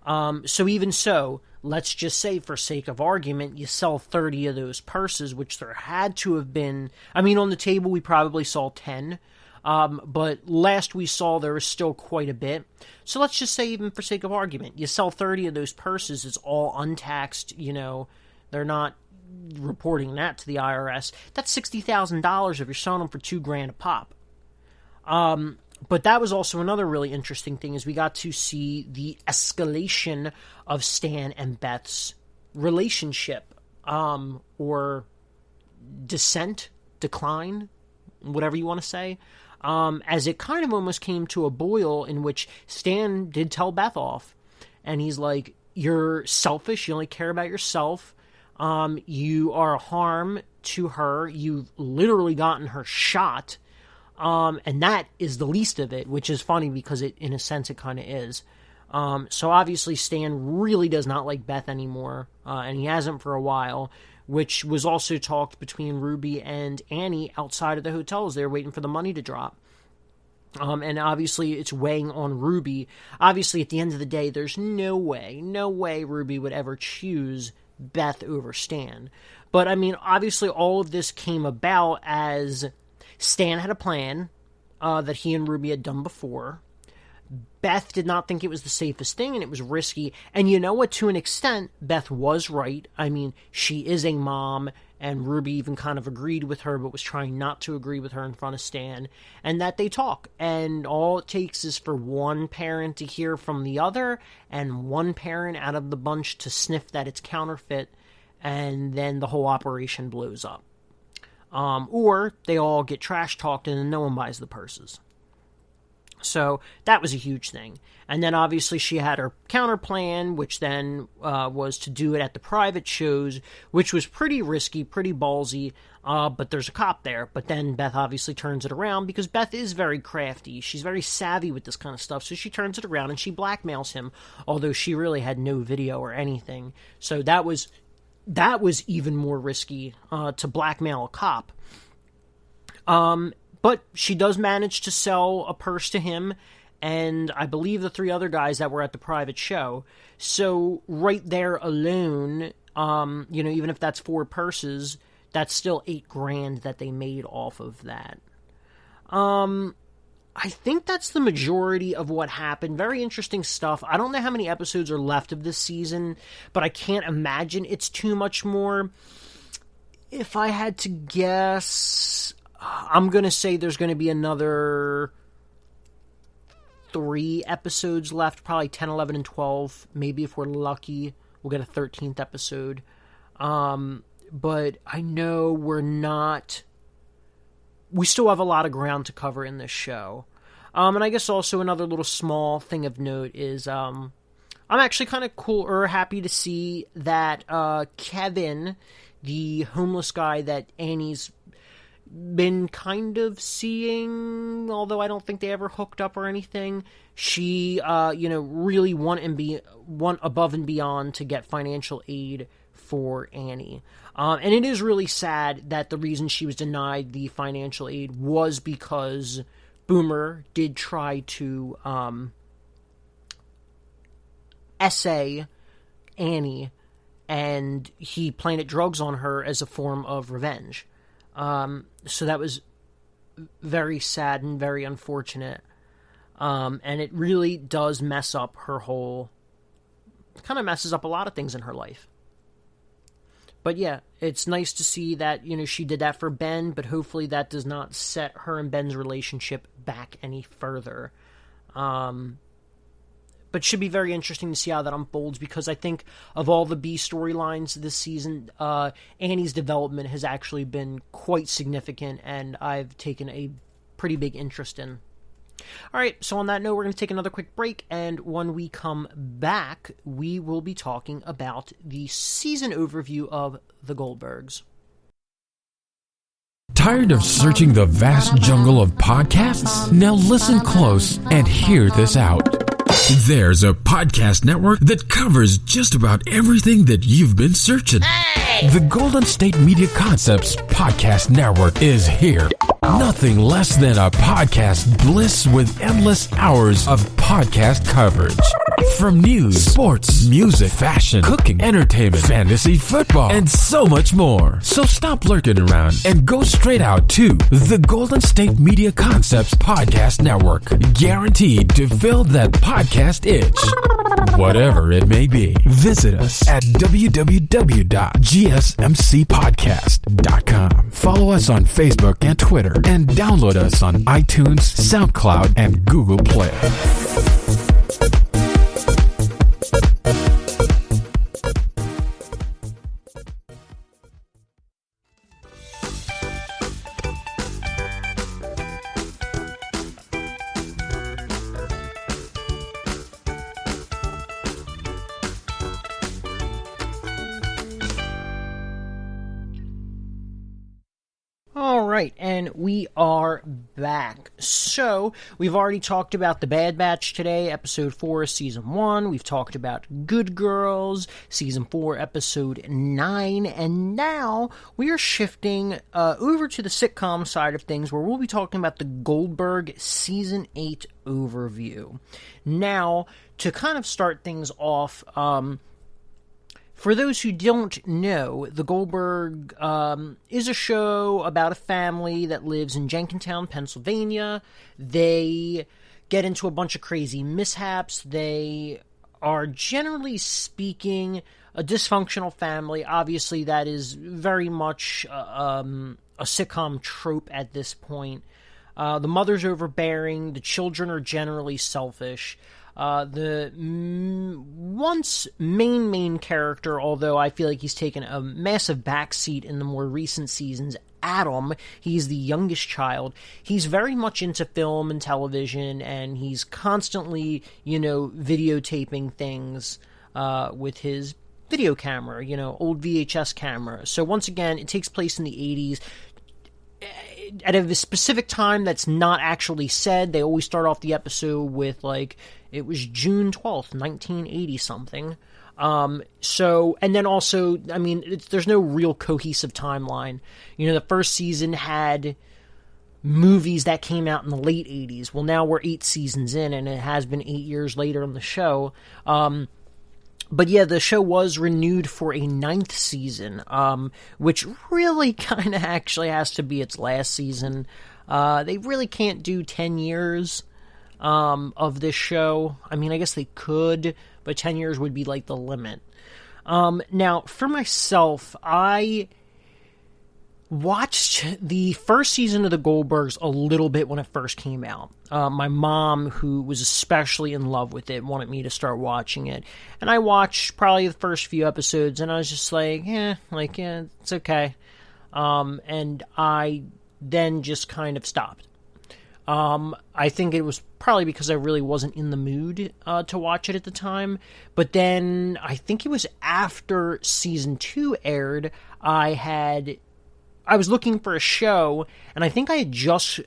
So even so, let's just say, for sake of argument, you sell 30 of those purses, which there had to have been. I mean, on the table, we probably saw 10. But last we saw, there was still quite a bit. So let's just say, even for sake of argument, you sell 30 of those purses. It's all untaxed, They're not reporting that to the IRS. That's $60,000 if you're selling them for $2,000 a pop. But that was also another really interesting thing, is we got to see the escalation of Stan and Beth's relationship, or decline, whatever you want to say, as it kind of almost came to a boil, in which Stan did tell Beth off, and he's like, you're selfish, you only care about yourself, you are a harm to her, you've literally gotten her shot, and that is the least of it, which is funny because in a sense it kind of is. So obviously Stan really does not like Beth anymore, and he hasn't for a while, which was also talked between Ruby and Annie outside of the hotel as they were waiting for the money to drop. And obviously it's weighing on Ruby. Obviously at the end of the day, there's no way Ruby would ever choose Beth over Stan. But I mean, obviously all of this came about as Stan had a plan that he and Ruby had done before. Beth did not think it was the safest thing, and it was risky. And you know what? To an extent, Beth was right. I mean, she is a mom, and Ruby even kind of agreed with her, but was trying not to agree with her in front of Stan. And that they talk. And all it takes is for one parent to hear from the other, and one parent out of the bunch to sniff that it's counterfeit, and then the whole operation blows up. Or they all get trash talked and then no one buys the purses. So that was a huge thing. And then obviously she had her counter plan, which then was to do it at the private shows, which was pretty risky, pretty ballsy, but there's a cop there. But then Beth obviously turns it around because Beth is very crafty. She's very savvy with this kind of stuff, so she turns it around and she blackmails him, although she really had no video or anything. So that was even more risky, to blackmail a cop. But she does manage to sell a purse to him, and I believe the 3 other guys that were at the private show. So right there alone, even if that's 4 purses, that's still $8,000 that they made off of that. I think that's the majority of what happened. Very interesting stuff. I don't know how many episodes are left of this season, but I can't imagine it's too much more. If I had to guess, I'm going to say there's going to be another 3 episodes left, probably 10, 11, and 12. Maybe if we're lucky, we'll get a 13th episode. But I know we still have a lot of ground to cover in this show. And I guess also another little small thing of note is I'm actually kind of happy to see that Kevin, the homeless guy that Annie's been kind of seeing, although I don't think they ever hooked up or anything, she really went above and beyond to get financial aid for Annie. And it is really sad that the reason she was denied the financial aid was because Boomer did try to essay Annie, and he planted drugs on her as a form of revenge. So that was very sad and very unfortunate. And it really does mess up kind of messes up a lot of things in her life. But yeah, it's nice to see that, she did that for Ben, but hopefully that does not set her and Ben's relationship back any further. But should be very interesting to see how that unfolds, because I think of all the B storylines this season, Annie's development has actually been quite significant, and I've taken a pretty big interest in. Alright, so on that note, we're going to take another quick break, and when we come back, we will be talking about the season overview of The Goldbergs. Tired of searching the vast jungle of podcasts? Now listen close and hear this out. There's a podcast network that covers just about everything that you've been searching. Hey! The Golden State Media Concepts Podcast Network is here. Nothing less than a podcast bliss with endless hours of podcast coverage. From news, sports, music, fashion, cooking, entertainment, fantasy, football, and so much more. So stop lurking around and go straight out to the Golden State Media Concepts Podcast Network. Guaranteed to fill that podcast itch. Whatever it may be. Visit us at www.gsmcpodcast.com. Follow us on Facebook and Twitter, and download us on iTunes, SoundCloud, and Google Play. Alright, and we are back. So, we've already talked about The Bad Batch today, Episode 4, Season 1. We've talked about Good Girls, Season 4, Episode 9. And now, we are shifting over to the sitcom side of things, where we'll be talking about the Goldberg Season 8 overview. Now, to kind of start things off, for those who don't know, The Goldberg is a show about a family that lives in Jenkintown, Pennsylvania. They get into a bunch of crazy mishaps. They are, generally speaking, a dysfunctional family. Obviously, that is very much a sitcom trope at this point. The mother's overbearing. The children are generally selfish. The once main character, although I feel like he's taken a massive backseat in the more recent seasons, Adam, he's the youngest child. He's very much into film and television, and he's constantly, videotaping things with his video camera, old VHS camera. So once again, it takes place in the 80s. At a specific time that's not actually said. They always start off the episode with, it was June 12th, 1980 something. And then also, there's no real cohesive timeline. The first season had movies that came out in the late 80s. Well, now we're 8 seasons in, and it has been 8 years later in the show. But yeah, the show was renewed for a 9th season, which really kind of actually has to be its last season. They really can't do 10 years of this show. I guess they could, but 10 years would be the limit. Now, for myself, I watched the first season of the Goldbergs a little bit when it first came out. My mom, who was especially in love with it, wanted me to start watching it. And I watched probably the first few episodes, and I was just it's okay. And I then just kind of stopped. I think it was probably because I really wasn't in the mood to watch it at the time. But then I think it was after season 2 aired, I was looking for a show, and I think I had just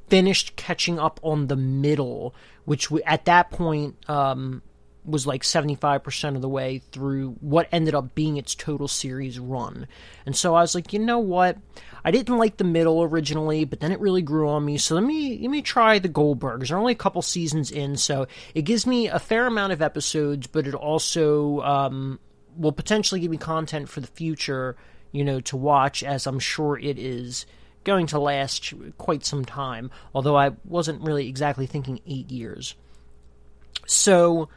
finished catching up on the middle, which at that point was 75% of the way through what ended up being its total series run. And so I was like, you know what? I didn't like the middle originally, but then it really grew on me. So let me try the Goldbergs. They're only a couple seasons in, so it gives me a fair amount of episodes, but it also will potentially give me content for the future, to watch, as I'm sure it is going to last quite some time, although I wasn't really exactly thinking 8 years. So,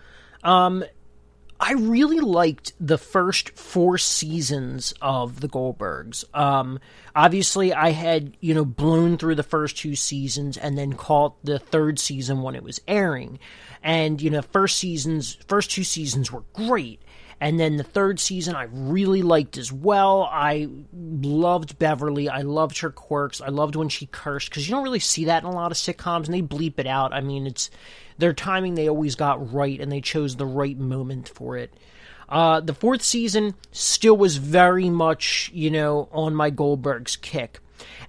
I really liked the first 4 seasons of the Goldbergs. Obviously, I had, blown through the first 2 seasons and then caught the 3rd season when it was airing. And, first 2 seasons were great. And then the 3rd season I really liked as well. I loved Beverly. I loved her quirks. I loved when she cursed, because you don't really see that in a lot of sitcoms, and they bleep it out. It's their timing they always got right, and they chose the right moment for it. The 4th season still was very much, on my Goldbergs kick.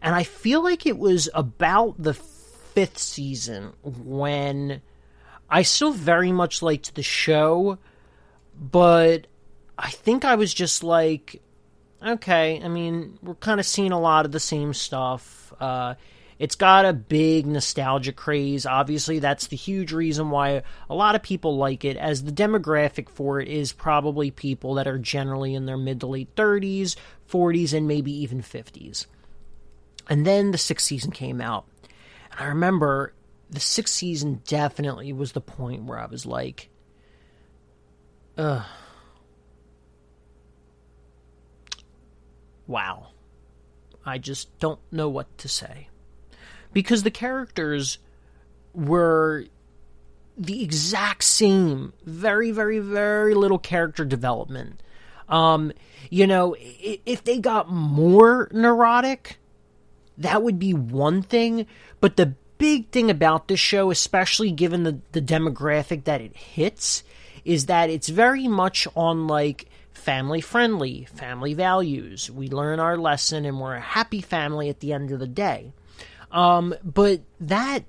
And I feel like it was about the 5th season when I still very much liked the show, but I think I was just okay, we're kind of seeing a lot of the same stuff. It's got a big nostalgia craze. Obviously, that's the huge reason why a lot of people like it, as the demographic for it is probably people that are generally in their mid to late 30s, 40s, and maybe even 50s. And then the 6th season came out. And I remember the 6th season definitely was the point where I was like, wow. I just don't know what to say. Because the characters were the exact same. Very, very, very little character development. If they got more neurotic, that would be one thing. But the big thing about this show, especially given the demographic that it hits, is that it's very much on family friendly, family values. We learn our lesson and we're a happy family at the end of the day. But that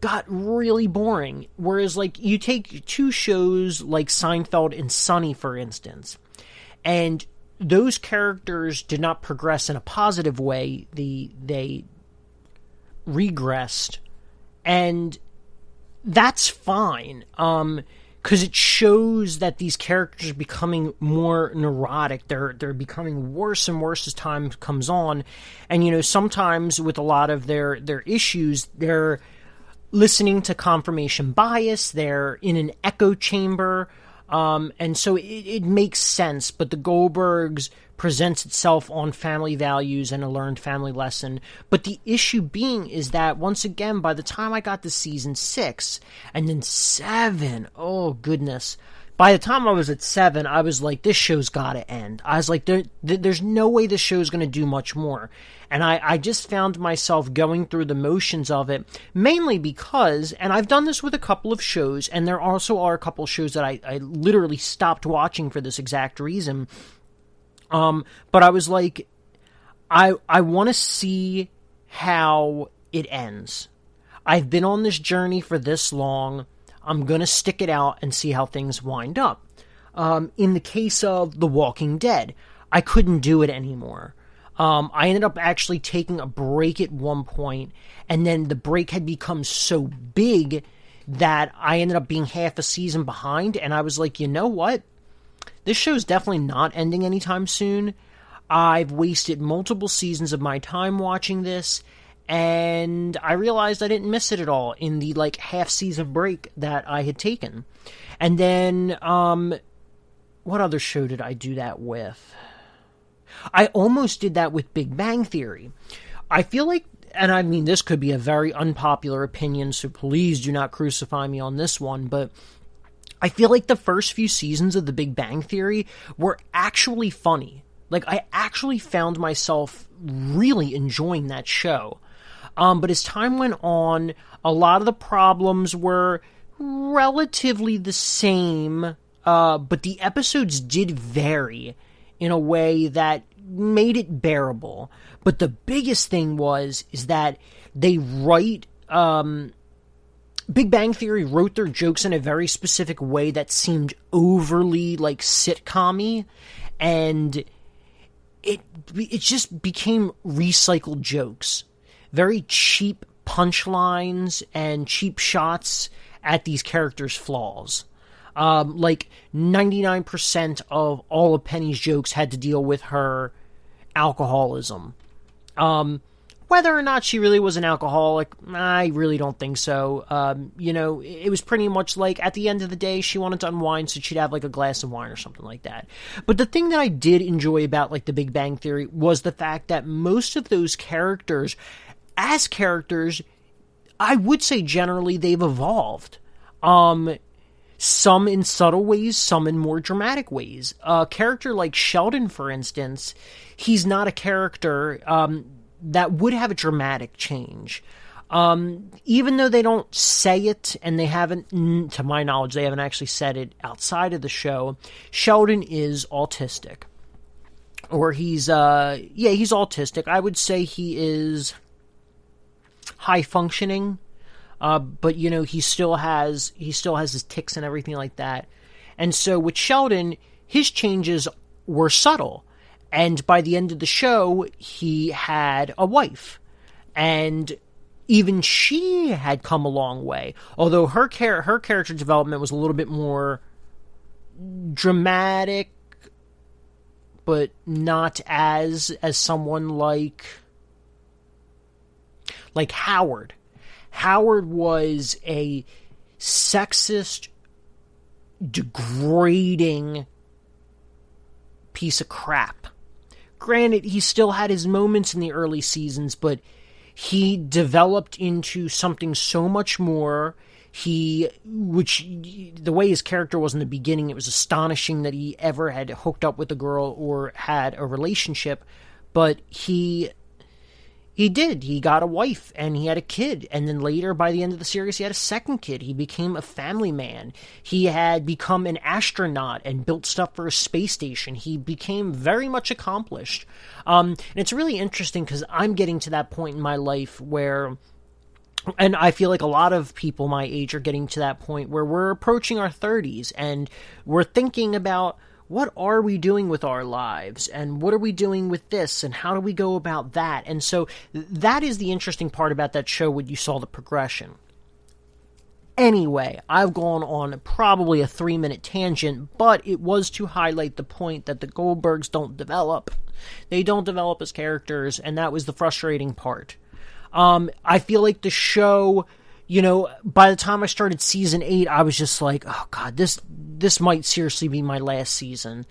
got really boring. Whereas you take 2 shows like Seinfeld and Sunny, for instance, and those characters did not progress in a positive way. They regressed, and that's fine. Because it shows that these characters are becoming more neurotic. They're becoming worse and worse as time comes on. And, sometimes with a lot of their issues, they're listening to confirmation bias. They're in an echo chamber. And so it makes sense. But the Goldbergs presents itself on family values and a learned family lesson. But the issue being is that, once again, by the time I got to season 6 and then 7, oh goodness, by the time I was at 7, I was like, this show's got to end. I was like, there's no way this show's going to do much more. And I just found myself going through the motions of it, mainly because, and I've done this with a couple of shows, and there also are a couple of shows that I literally stopped watching for this exact reason. But I was like, I want to see how it ends. I've been on this journey for this long. I'm going to stick it out and see how things wind up. In the case of The Walking Dead, I couldn't do it anymore. I ended up actually taking a break at one point, and then the break had become so big that I ended up being half a season behind, and I was like, you know what? This show's definitely not ending anytime soon. I've wasted multiple seasons of my time watching this, and I realized I didn't miss it at all in the half-season break that I had taken. And then, what other show did I do that with? I almost did that with Big Bang Theory. I feel like, and I mean, this could be a very unpopular opinion, so please do not crucify me on this one, but I feel like the first few seasons of The Big Bang Theory were actually funny. I actually found myself really enjoying that show. But as time went on, a lot of the problems were relatively the same, but the episodes did vary in a way that made it bearable. But the biggest thing is that they write, Big Bang Theory wrote their jokes in a very specific way that seemed overly, sitcom-y, and it just became recycled jokes. Very cheap punchlines and cheap shots at these characters' flaws. 99% of all of Penny's jokes had to deal with her alcoholism. Whether or not she really was an alcoholic, I really don't think so. It was pretty much at the end of the day, she wanted to unwind, so she'd have a glass of wine or something like that. But the thing that I did enjoy about The Big Bang Theory was the fact that most of those characters, as characters, I would say generally they've evolved. Some in subtle ways, some in more dramatic ways. A character like Sheldon, for instance, he's not a character that would have a dramatic change. Even though they don't say it, and they haven't, to my knowledge, they haven't actually said it outside of the show, Sheldon is autistic. Or he's autistic. I would say he is high functioning. But he still has his tics and everything like that. And so with Sheldon, his changes were subtle. And by the end of the show, he had a wife. And even she had come a long way. Although her character development was a little bit more dramatic, but not as someone like Howard. Howard was a sexist, degrading piece of crap. Granted, he still had his moments in the early seasons, but he developed into something so much more. The way his character was in the beginning, it was astonishing that he ever had hooked up with a girl or had a relationship, but he did. He got a wife, and he had a kid, and then later, by the end of the series, he had a second kid. He became a family man. He had become an astronaut and built stuff for a space station. He became very much accomplished. And it's really interesting because I'm getting to that point in my life where, and I feel like a lot of people my age are getting to that point where we're approaching our 30s, and we're thinking about, what are we doing with our lives, and what are we doing with this, and how do we go about that? And so that is the interesting part about that show when you saw the progression. Anyway, I've gone on probably a 3-minute tangent, but it was to highlight the point that the Goldbergs don't develop. They don't develop as characters, and that was the frustrating part. I feel like the show, by the time I started season 8, I was just like, oh god, this might seriously be my last season.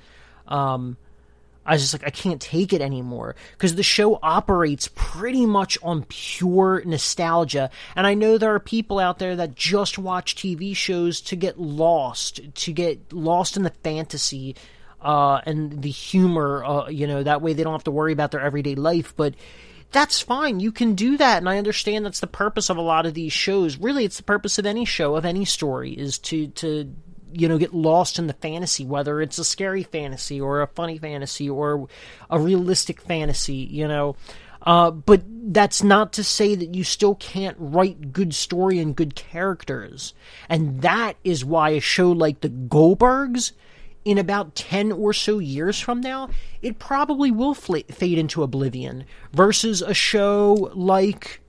I was just like, I can't take it anymore, because the show operates pretty much on pure nostalgia. And I know there are people out there that just watch TV shows to get lost in the fantasy and the humor, that way they don't have to worry about their everyday life. But that's fine. You can do that, and I understand that's the purpose of a lot of these shows. Really, it's the purpose of any show, of any story, is to get lost in the fantasy, whether it's a scary fantasy or a funny fantasy or a realistic fantasy, But that's not to say that you still can't write good story and good characters. And that is why a show like the Goldbergs, in about 10 or so years from now, it probably will fade into oblivion, versus a show like,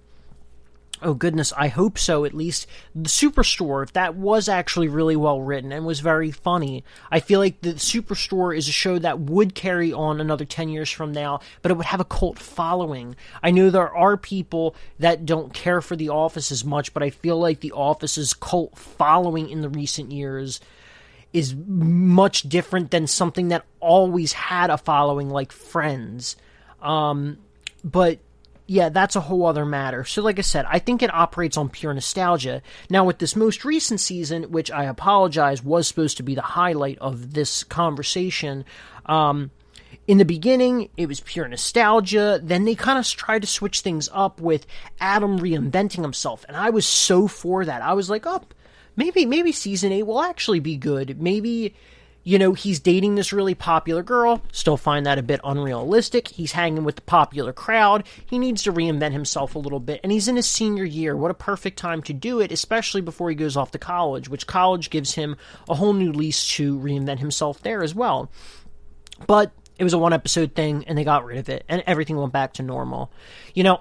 oh goodness, I hope so, at least, the Superstore. If that was actually really well written and was very funny, I feel like the Superstore is a show that would carry on another 10 years from now, but it would have a cult following. I know there are people that don't care for The Office as much, but I feel like The Office's cult following in the recent years is much different than something that always had a following like Friends. But yeah, that's a whole other matter. So like I said, I think it operates on pure nostalgia. Now with this most recent season, which I apologize was supposed to be the highlight of this conversation, in the beginning, it was pure nostalgia. Then they kind of tried to switch things up with Adam reinventing himself. And I was so for that. I was like, oh, maybe season 8 will actually be good. Maybe, he's dating this really popular girl. Still find that a bit unrealistic. He's hanging with the popular crowd. He needs to reinvent himself a little bit. And he's in his senior year. What a perfect time to do it, especially before he goes off to college, which college gives him a whole new lease to reinvent himself there as well. But it was a one-episode thing, and they got rid of it, and everything went back to normal.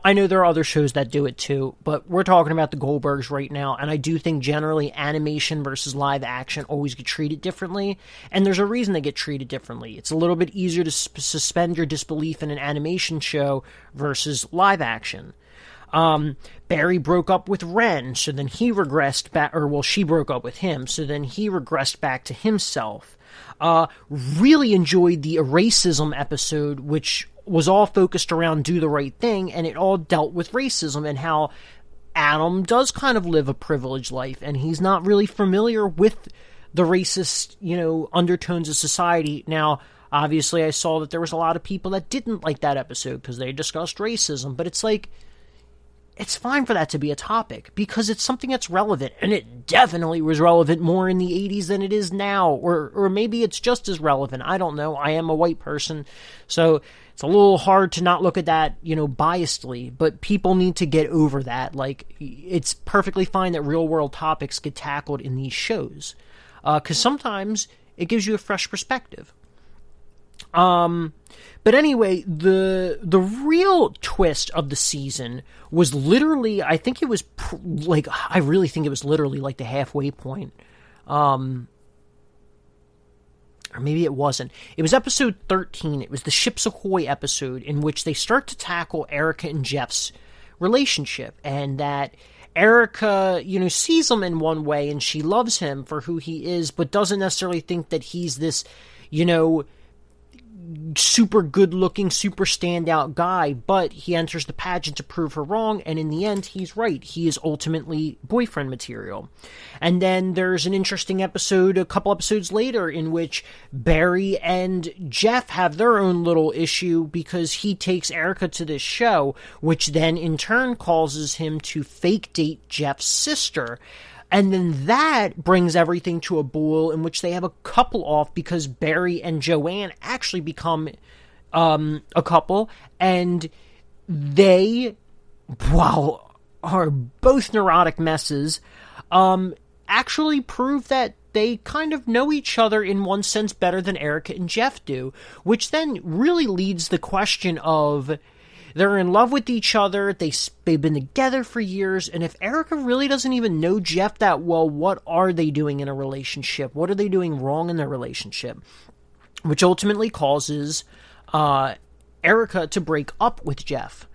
I know there are other shows that do it too, but we're talking about the Goldbergs right now, and I do think generally animation versus live action always get treated differently, and there's a reason they get treated differently. It's a little bit easier to suspend your disbelief in an animation show versus live action. Barry broke up with Ren, so then he regressed back, she broke up with him, so then he regressed back to himself. Really enjoyed the racism episode, which was all focused around Do the Right Thing, and it all dealt with racism and how Adam does kind of live a privileged life, and he's not really familiar with the racist, undertones of society. Now, obviously, I saw that there was a lot of people that didn't like that episode because they discussed racism, but it's like, it's fine for that to be a topic because it's something that's relevant, and it definitely was relevant more in the 80s than it is now, or maybe it's just as relevant. I don't know. I am a white person, so it's a little hard to not look at that, biasedly, but people need to get over that. Like, it's perfectly fine that real-world topics get tackled in these shows, because sometimes it gives you a fresh perspective. But anyway, the real twist of the season was literally, I think it was I really think it was literally like the halfway point. Or maybe it wasn't. It was episode 13. It was the Ships Ahoy episode, in which they start to tackle Erica and Jeff's relationship, and that Erica, sees him in one way and she loves him for who he is, but doesn't necessarily think that he's this, super good-looking, super standout guy, but he enters the pageant to prove her wrong, and in the end, he's right. He is ultimately boyfriend material. And then there's an interesting episode, a couple episodes later, in which Barry and Jeff have their own little issue because he takes Erica to this show, which then in turn causes him to fake date Jeff's sister. And then that brings everything to a boil in which they have a couple off because Barry and Joanne actually become a couple, and they, while are both neurotic messes, actually prove that they kind of know each other in one sense better than Erica and Jeff do, which then really leads the question of, they're in love with each other, they've been together for years, and if Erica really doesn't even know Jeff that well, what are they doing in a relationship? What are they doing wrong in their relationship? Which ultimately causes Erica to break up with Jeff.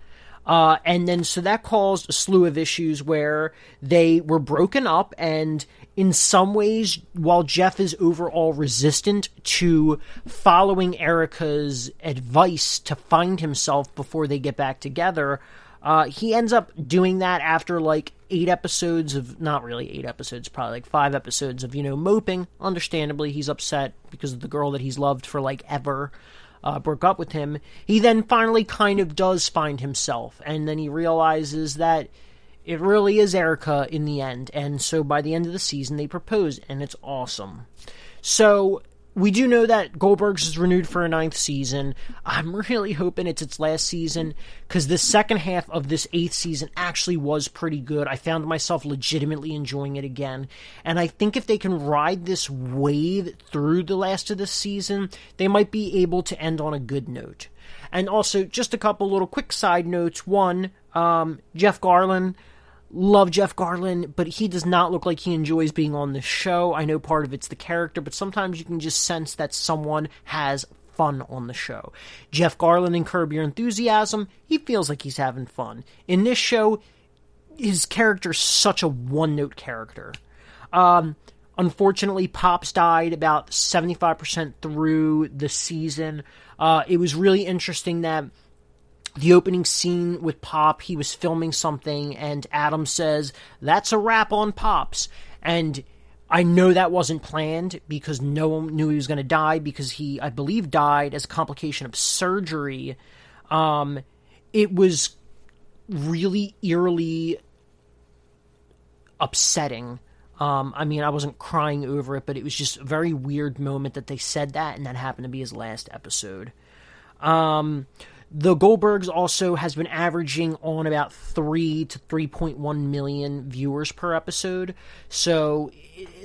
And then so that caused a slew of issues where they were broken up, and in some ways, while Jeff is overall resistant to following Erica's advice to find himself before they get back together, he ends up doing that after like 8 episodes of, not really 8 episodes, probably like 5 episodes of, moping. Understandably, he's upset because of the girl that he's loved for like ever broke up with him. He then finally kind of does find himself, and then he realizes that it really is Erica in the end, and so by the end of the season they propose, and it's awesome. So we do know that Goldbergs is renewed for a 9th season. I'm really hoping it's its last season, because the second half of this 8th season actually was pretty good. I found myself legitimately enjoying it again, and I think if they can ride this wave through the last of this season, they might be able to end on a good note. And also, just a couple little quick side notes. One, Jeff Garlin. Love Jeff Garlin, but he does not look like he enjoys being on this show. I know part of it's the character, but sometimes you can just sense that someone has fun on the show. Jeff Garlin in Curb Your Enthusiasm, he feels like he's having fun. In this show, his character's such a one-note character. Unfortunately, Pops died about 75% through the season. It was really interesting that the opening scene with Pop, he was filming something, and Adam says, "That's a wrap on Pops." And I know that wasn't planned, because no one knew he was going to die, because he, I believe, died as a complication of surgery. It was really eerily upsetting. I mean, I wasn't crying over it, but it was just a very weird moment that they said that, and that happened to be his last episode. The Goldbergs also has been averaging on about 3 to 3.1 million viewers per episode. So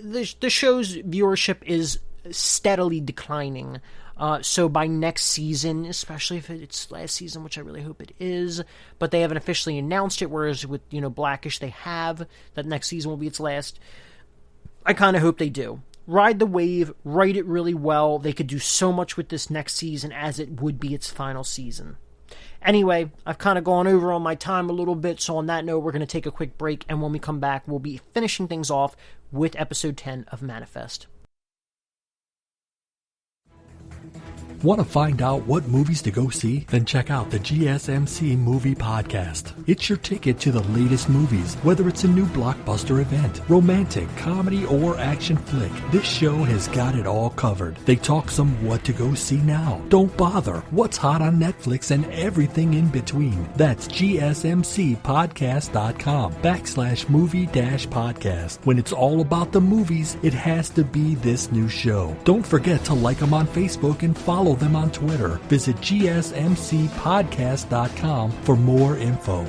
the show's viewership is steadily declining. So by next season, especially if it's last season, which I really hope it is, but they haven't officially announced it, whereas with, Blackish they have, that next season will be its last. I kind of hope they do. Ride the wave, write it really well. They could do so much with this next season as it would be its final season. Anyway, I've kind of gone over on my time a little bit, so on that note, we're going to take a quick break, and when we come back, we'll be finishing things off with episode 10 of Manifest. Want to find out what movies to go see? Then check out the GSMC Movie Podcast. It's your ticket to the latest movies, whether it's a new blockbuster event, romantic, comedy, or action flick. This show has got it all covered. They talk some what to go see now, don't bother, what's hot on Netflix, and everything in between. That's GSMCpodcast.com/movie-podcast. When it's all about the movies, it has to be this new show. Don't forget to like them on Facebook and follow them on Twitter. Visit GSMCpodcast.com for more info.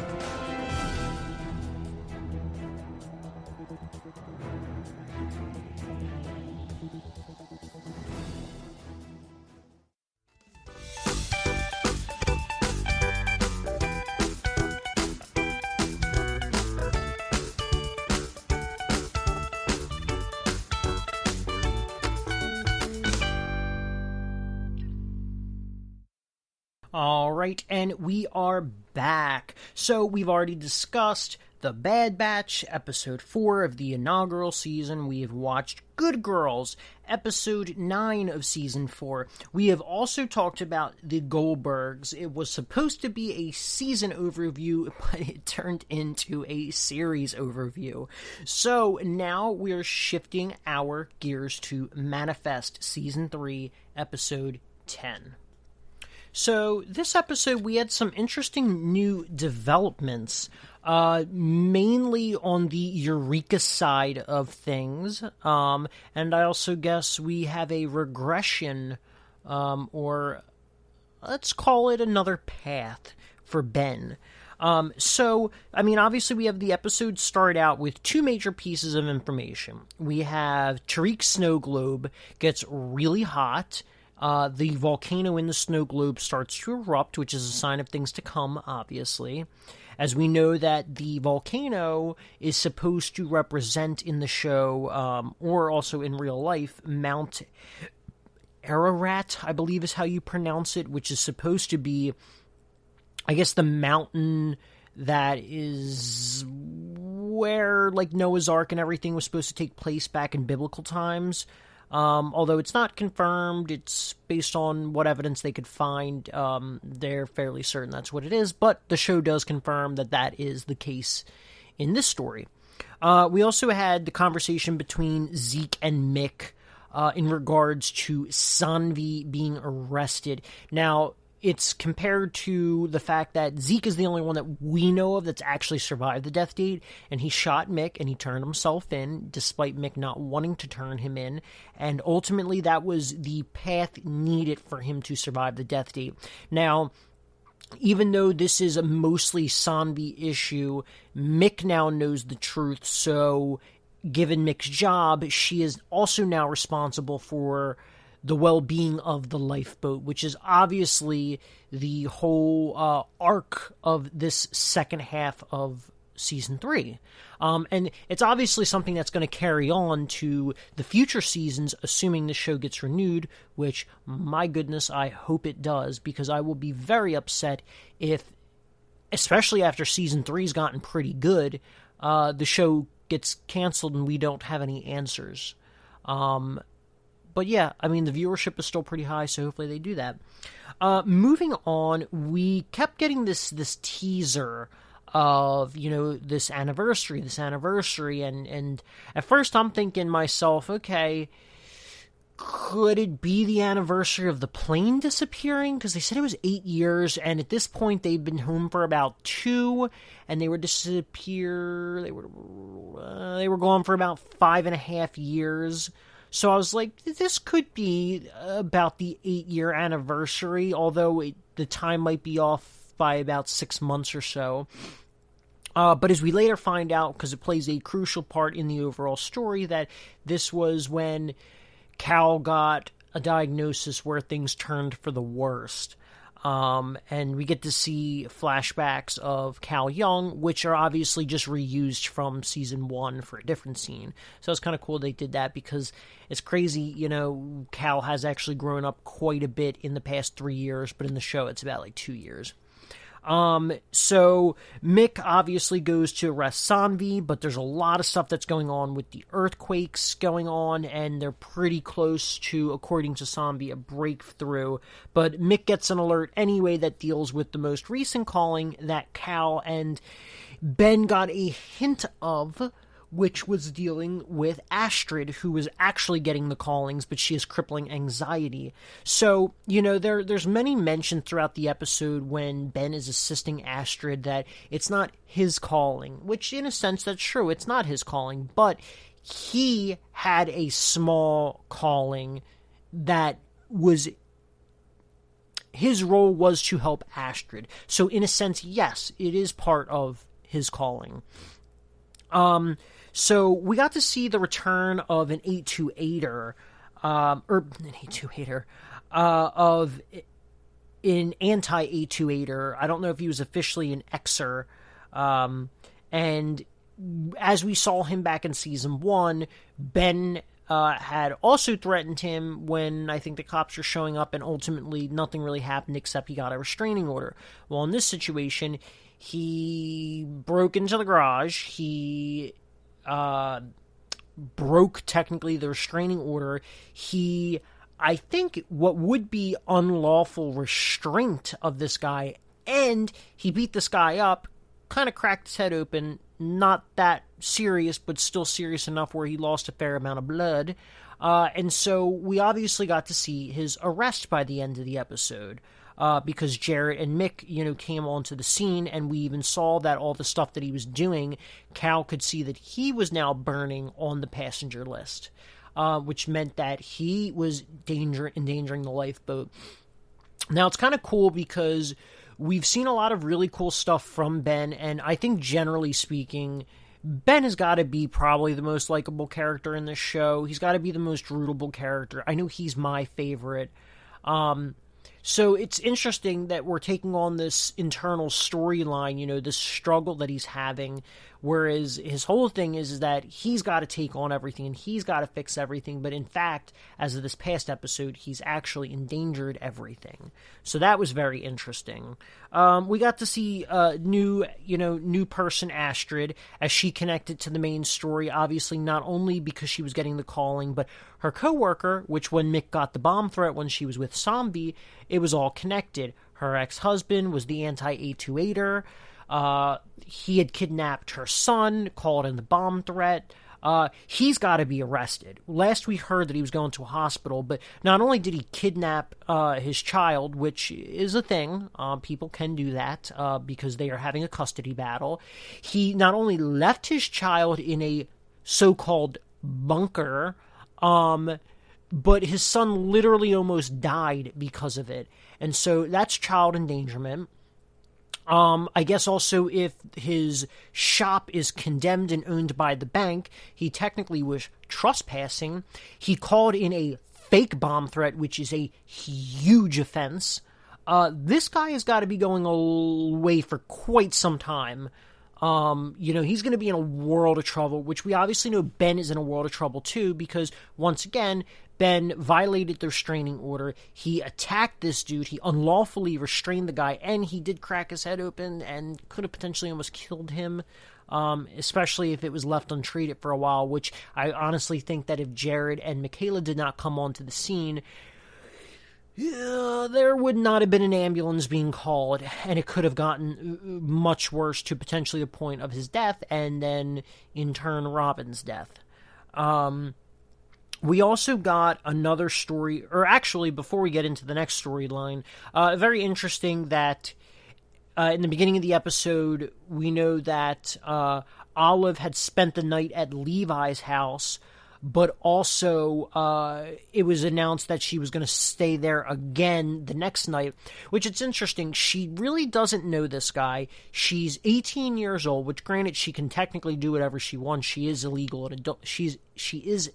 All right, and we are back. So we've already discussed The Bad Batch, episode 4 of the inaugural season. We have watched Good Girls, episode 9 of season 4. We have also talked about The Goldbergs. It was supposed to be a season overview, but it turned into a series overview. So now we're shifting our gears to Manifest, season 3, episode 10. So this episode, we had some interesting new developments, mainly on the Eureka side of things, and I also guess we have a regression, or let's call it another path for Ben. So, I mean, obviously we have the episode start out with 2 major pieces of information. We have Tariq's snow globe gets really hot. The volcano in the snow globe starts to erupt, which is a sign of things to come, obviously. As we know that the volcano is supposed to represent in the show, or also in real life, Mount Ararat, I believe is how you pronounce it, which is supposed to be I guess, the mountain that is where, like, Noah's Ark and everything was supposed to take place back in biblical times. Although it's not confirmed, it's based on what evidence they could find. They're fairly certain that's what it is, but the show does confirm that that is the case in this story. We also had the conversation between Zeke and Mick in regards to Sanvi being arrested. Now, it's compared to the fact that Zeke is the only one that we know of that's actually survived the death date, and he shot Mick and he turned himself in, despite Mick not wanting to turn him in, and ultimately that was the path needed for him to survive the death date. Now, even though this is a mostly Sanvi issue, Mick now knows the truth, so given Mick's job, she is also now responsible for the well-being of the lifeboat, which is obviously the whole arc of this second half of Season 3. And it's obviously something that's going to carry on to the future seasons, assuming the show gets renewed, which, my goodness, I hope it does, because I will be very upset if, especially after Season 3's gotten pretty good, the show gets canceled and we don't have any answers. But yeah, I mean, the viewership is still pretty high, so hopefully they do that. Moving on, we kept getting this teaser of, this anniversary, and at first I'm thinking myself, okay, could it be the anniversary of the plane disappearing? Because they said it was 8 years, and at this point they've been home for about 2, and they were gone for about 5.5 years. So I was like, this could be about the 8-year anniversary, although the time might be off by about 6 months or so. But as we later find out, because it plays a crucial part in the overall story, that this was when Cal got a diagnosis where things turned for the worst. And we get to see flashbacks of Cal Young, which are obviously just reused from Season 1 for a different scene. So it's kind of cool they did that, because it's crazy, Cal has actually grown up quite a bit in the past 3 years, but in the show it's about 2 years. So Mick obviously goes to arrest Sanvi, but there's a lot of stuff that's going on with the earthquakes going on, and they're pretty close to, according to Sanvi, a breakthrough. But Mick gets an alert anyway that deals with the most recent calling that Cal and Ben got a hint of, which was dealing with Astrid, who was actually getting the callings, but she has crippling anxiety. So, there's many mentions throughout the episode when Ben is assisting Astrid that it's not his calling, which in a sense that's true, it's not his calling, but he had a small calling that was, his role was to help Astrid. So in a sense, yes, it is part of his calling. So we got to see the return of an 828er, of an anti-828er. I don't know if he was officially an Xer. And as we saw him back in Season 1, Ben had also threatened him when I think the cops were showing up, and ultimately nothing really happened except he got a restraining order. Well, in this situation, he broke into the garage. He broke, technically, the restraining order. I think, what would be unlawful restraint of this guy, and he beat this guy up, kind of cracked his head open, not that serious, but still serious enough where he lost a fair amount of blood, and so we obviously got to see his arrest by the end of the episode. Because Jarrett and Mick, came onto the scene, and we even saw that all the stuff that he was doing, Cal could see that he was now burning on the passenger list, which meant that he was endangering the lifeboat. Now, it's kind of cool because we've seen a lot of really cool stuff from Ben, and I think generally speaking, Ben has got to be probably the most likable character in this show. He's got to be the most rootable character. I know he's my favorite. So it's interesting that we're taking on this internal storyline, this struggle that he's having, whereas his whole thing is that he's got to take on everything and he's got to fix everything. But in fact, as of this past episode, he's actually endangered everything. So that was very interesting. We got to see new person Astrid as she connected to the main story, obviously not only because she was getting the calling, but her coworker, which when Mick got the bomb threat when she was with Zombie, it was all connected. Her ex-husband was the anti-A28er. He had kidnapped her son, called in the bomb threat. He's got to be arrested. Last we heard that he was going to a hospital, but not only did he kidnap his child, which is a thing, people can do that because they are having a custody battle. He not only left his child in a so-called bunker, but his son literally almost died because of it. And so that's child endangerment. I guess also if his shop is condemned and owned by the bank, he technically was trespassing. He called in a fake bomb threat, which is a huge offense. This guy has got to be going away for quite some time. He's going to be in a world of trouble, which we obviously know Ben is in a world of trouble too, because once again, Ben violated the restraining order. He attacked this dude. He unlawfully restrained the guy, and he did crack his head open and could have potentially almost killed him, especially if it was left untreated for a while, which I honestly think that if Jared and Michaela did not come onto the scene, there would not have been an ambulance being called, and it could have gotten much worse to potentially the point of his death, and then, in turn, Robin's death. We also got another story, or actually, before we get into the next storyline, very interesting that in the beginning of the episode, we know that Olive had spent the night at Levi's house, but also it was announced that she was going to stay there again the next night, which it's interesting. She really doesn't know this guy. She's 18 years old, which granted she can technically do whatever she wants. She is illegal and adult. She is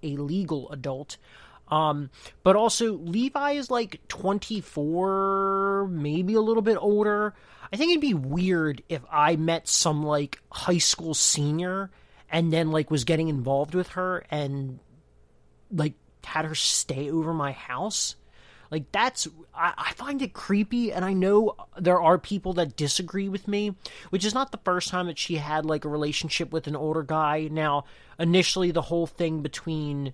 a legal adult. But also Levi is like 24, maybe a little bit older. I think it'd be weird if I met some like high school senior and then like was getting involved with her and like had her stay over my house. Like I find it creepy, and I know there are people that disagree with me, which is not the first time that she had like a relationship with an older guy. Now, initially the whole thing between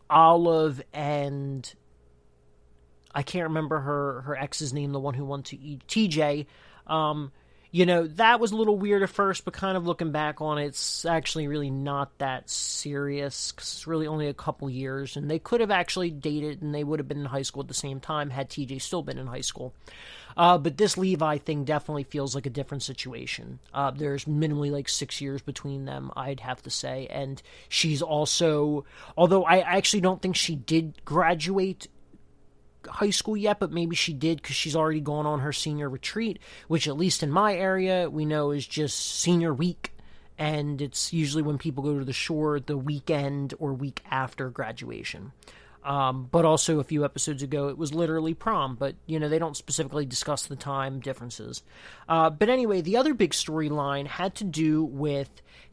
Olive and I can't remember her ex's name, the one who went to TJ, that was a little weird at first, but kind of looking back on it, it's actually really not that serious, because it's really only a couple years, and they could have actually dated, and they would have been in high school at the same time had TJ still been in high school. But this Levi thing definitely feels like a different situation. There's minimally like 6 years between them, I'd have to say, and she's also, although I actually don't think she did graduate high school yet, but maybe she did because she's already gone on her senior retreat, which at least in my area we know is just senior week, and it's usually when people go to the shore the weekend or week after graduation. But also a few episodes ago it was literally prom, but they don't specifically discuss the time differences. But anyway, the other big storyline had to do with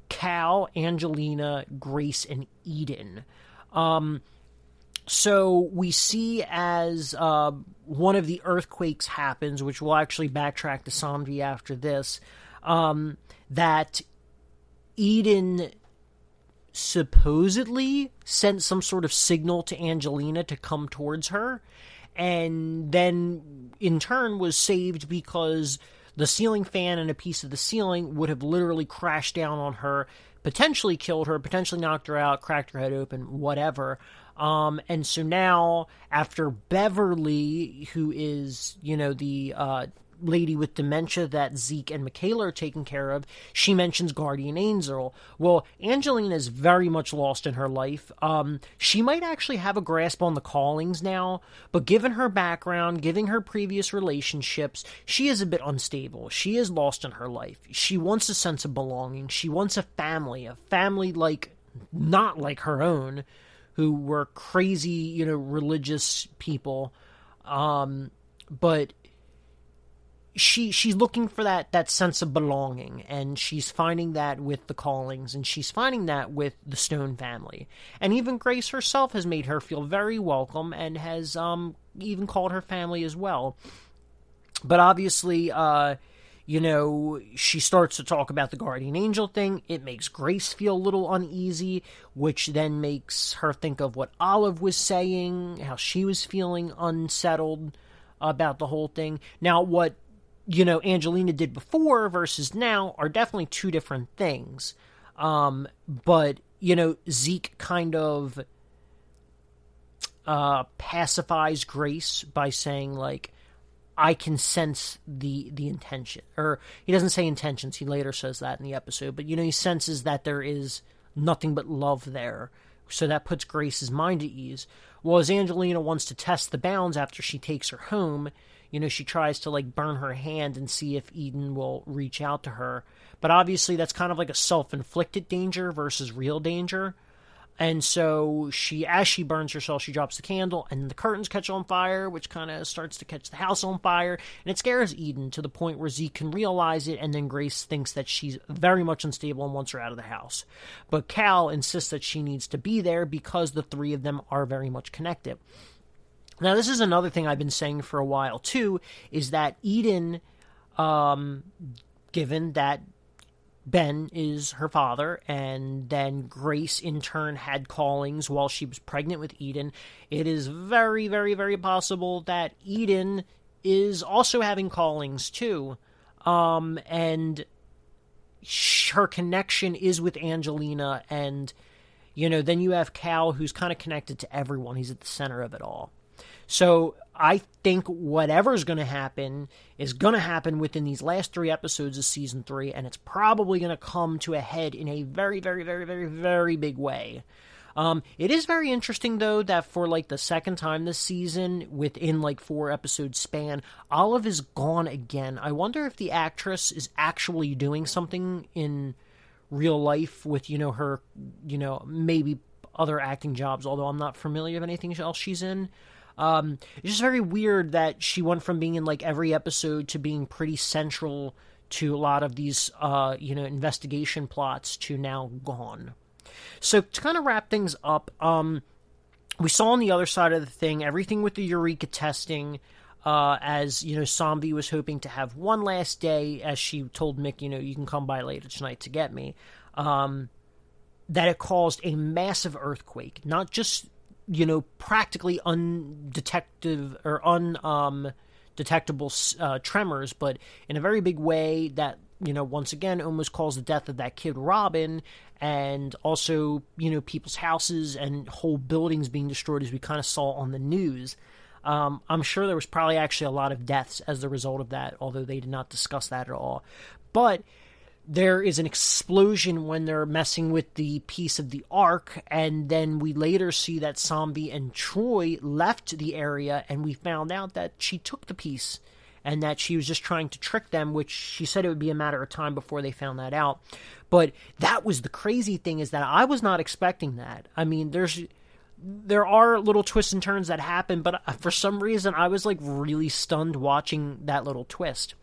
Cal, Angelina, Grace, and Eden. So we see as one of the earthquakes happens, which we'll actually backtrack to Sanvi after this, that Eden supposedly sent some sort of signal to Angelina to come towards her, and then in turn was saved because the ceiling fan and a piece of the ceiling would have literally crashed down on her, potentially killed her, potentially knocked her out, cracked her head open, whatever. And so now, after Beverly, who is, the lady with dementia that Zeke and Michaela are taking care of, she mentions Guardian Angel. Well, Angelina is very much lost in her life. She might actually have a grasp on the callings now, but given her background, given her previous relationships, she is a bit unstable. She is lost in her life. She wants a sense of belonging. She wants a family like, not like her own, who were crazy, religious people. But she's looking for that sense of belonging, and she's finding that with the Callings, and she's finding that with the Stone family. And even Grace herself has made her feel very welcome, and has even called her family as well. But obviously, she starts to talk about the guardian angel thing. It makes Grace feel a little uneasy, which then makes her think of what Olive was saying, how she was feeling unsettled about the whole thing. Now, what, Angelina did before versus now are definitely two different things. But, Zeke kind of pacifies Grace by saying, like, I can sense the intention. Or, he doesn't say intentions, he later says that in the episode, but, he senses that there is nothing but love there. So that puts Grace's mind at ease. Well, as Angelina wants to test the bounds after she takes her home, she tries to, like, burn her hand and see if Eden will reach out to her. But obviously that's kind of like a self-inflicted danger versus real danger. And so as she burns herself, she drops the candle, and the curtains catch on fire, which kind of starts to catch the house on fire, and it scares Eden to the point where Zeke can realize it, and then Grace thinks that she's very much unstable and wants her out of the house. But Cal insists that she needs to be there because the three of them are very much connected. Now, this is another thing I've been saying for a while, too, is that Eden, given that Ben is her father, and then Grace in turn had Callings while she was pregnant with Eden, it is very, very, very possible that Eden is also having Callings too. And her connection is with Angelina, and, then you have Cal, who's kind of connected to everyone. He's at the center of it all. So I think whatever's going to happen is going to happen within these last 3 episodes of Season 3, and it's probably going to come to a head in a very, very, very, very, very big way. It is very interesting, though, that for, like, the second time this season, within, like, 4 episode span, Olive is gone again. I wonder if the actress is actually doing something in real life with, her, maybe other acting jobs, although I'm not familiar with anything else she's in. It's just very weird that she went from being in, like, every episode to being pretty central to a lot of these, investigation plots to now gone. So to kind of wrap things up, we saw on the other side of the thing, everything with the Eureka testing, as, Zombie was hoping to have one last day, as she told Mick, you can come by later tonight to get me, that it caused a massive earthquake, not just practically undetectable tremors, but in a very big way that, once again, almost caused the death of that kid Robin, and also, people's houses and whole buildings being destroyed, as we kind of saw on the news. I'm sure there was probably actually a lot of deaths as a result of that, although they did not discuss that at all. But there is an explosion when they're messing with the piece of the Ark, and then we later see that Zombie and Troy left the area, and we found out that she took the piece, and that she was just trying to trick them, which she said it would be a matter of time before they found that out. But that was the crazy thing, is that I was not expecting that. I mean, there are little twists and turns that happen, but for some reason I was, like, really stunned watching that little twist.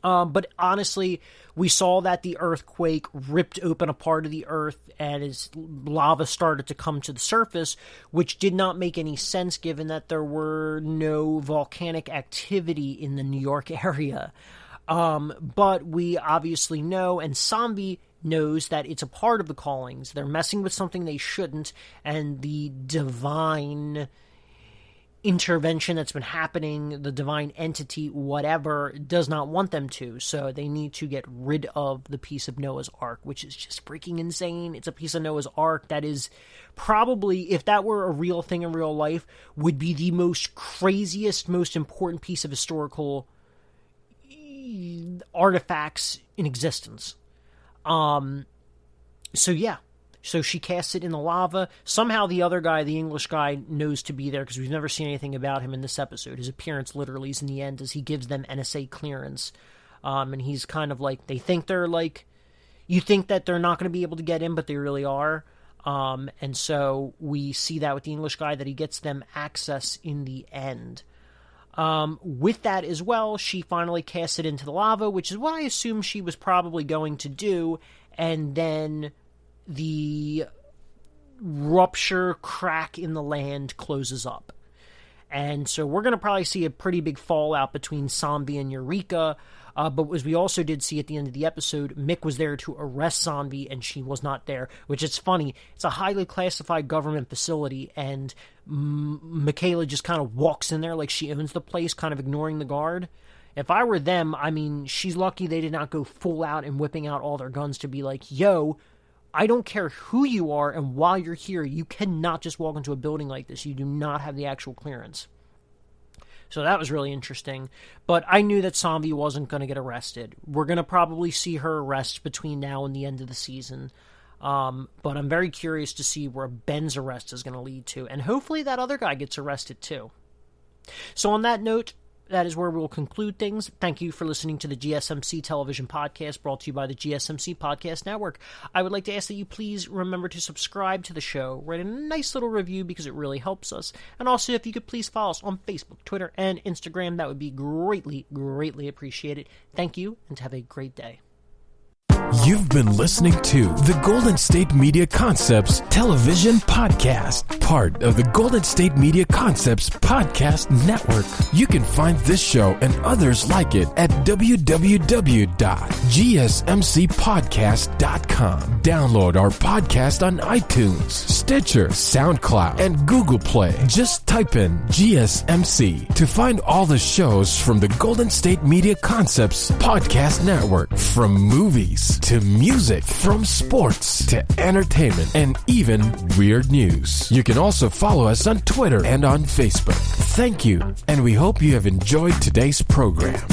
But honestly, we saw that the earthquake ripped open a part of the earth, and as lava started to come to the surface, which did not make any sense given that there were no volcanic activity in the New York area. But we obviously know, and Zombie knows, that it's a part of the Callings. They're messing with something they shouldn't, and the divine intervention that's been happening, the divine entity, whatever, does not want them to. So they need to get rid of the piece of Noah's Ark, which is just freaking insane. It's a piece of Noah's Ark that is probably, if that were a real thing in real life, would be the most craziest, most important piece of historical artifacts in existence. So yeah. So she casts it in the lava. Somehow the other guy, the English guy, knows to be there, because we've never seen anything about him in this episode. His appearance literally is in the end as he gives them NSA clearance. And he's kind of like, they think they're like, you think that they're not going to be able to get in, but they really are. And so we see that with the English guy, that he gets them access in the end. With that as well, she finally casts it into the lava, which is what I assume she was probably going to do, and then the rupture crack in the land closes up. And so we're going to probably see a pretty big fallout between Sanvi and Eureka, but as we also did see at the end of the episode, Mick was there to arrest Sanvi, and she was not there, which is funny. It's a highly classified government facility, and Michaela just kind of walks in there like she owns the place, kind of ignoring the guard. If I were them, I mean, she's lucky they did not go full out and whipping out all their guns to be like, yo, I don't care who you are, and while you're here, you cannot just walk into a building like this. You do not have the actual clearance. So that was really interesting. But I knew that Sanvi wasn't going to get arrested. We're going to probably see her arrest between now and the end of the season. But I'm very curious to see where Ben's arrest is going to lead to. And hopefully that other guy gets arrested too. So on that note, that is where we'll conclude things. Thank you for listening to the GSMC Television Podcast, brought to you by the GSMC Podcast Network. I would like to ask that you please remember to subscribe to the show, write a nice little review because it really helps us, and also if you could please follow us on Facebook, Twitter, and Instagram, that would be greatly, greatly appreciated. Thank you, and have a great day. You've been listening to the Golden State Media Concepts Television Podcast, part of the Golden State Media Concepts Podcast Network. You can find this show and others like it at www.gsmcpodcast.com. Download our podcast on iTunes, Stitcher, SoundCloud, and Google Play. Just type in GSMC to find all the shows from the Golden State Media Concepts Podcast Network, from movies to music, from sports to entertainment, and even weird news. You can also follow us on Twitter and on Facebook. Thank you, and we hope you have enjoyed today's program.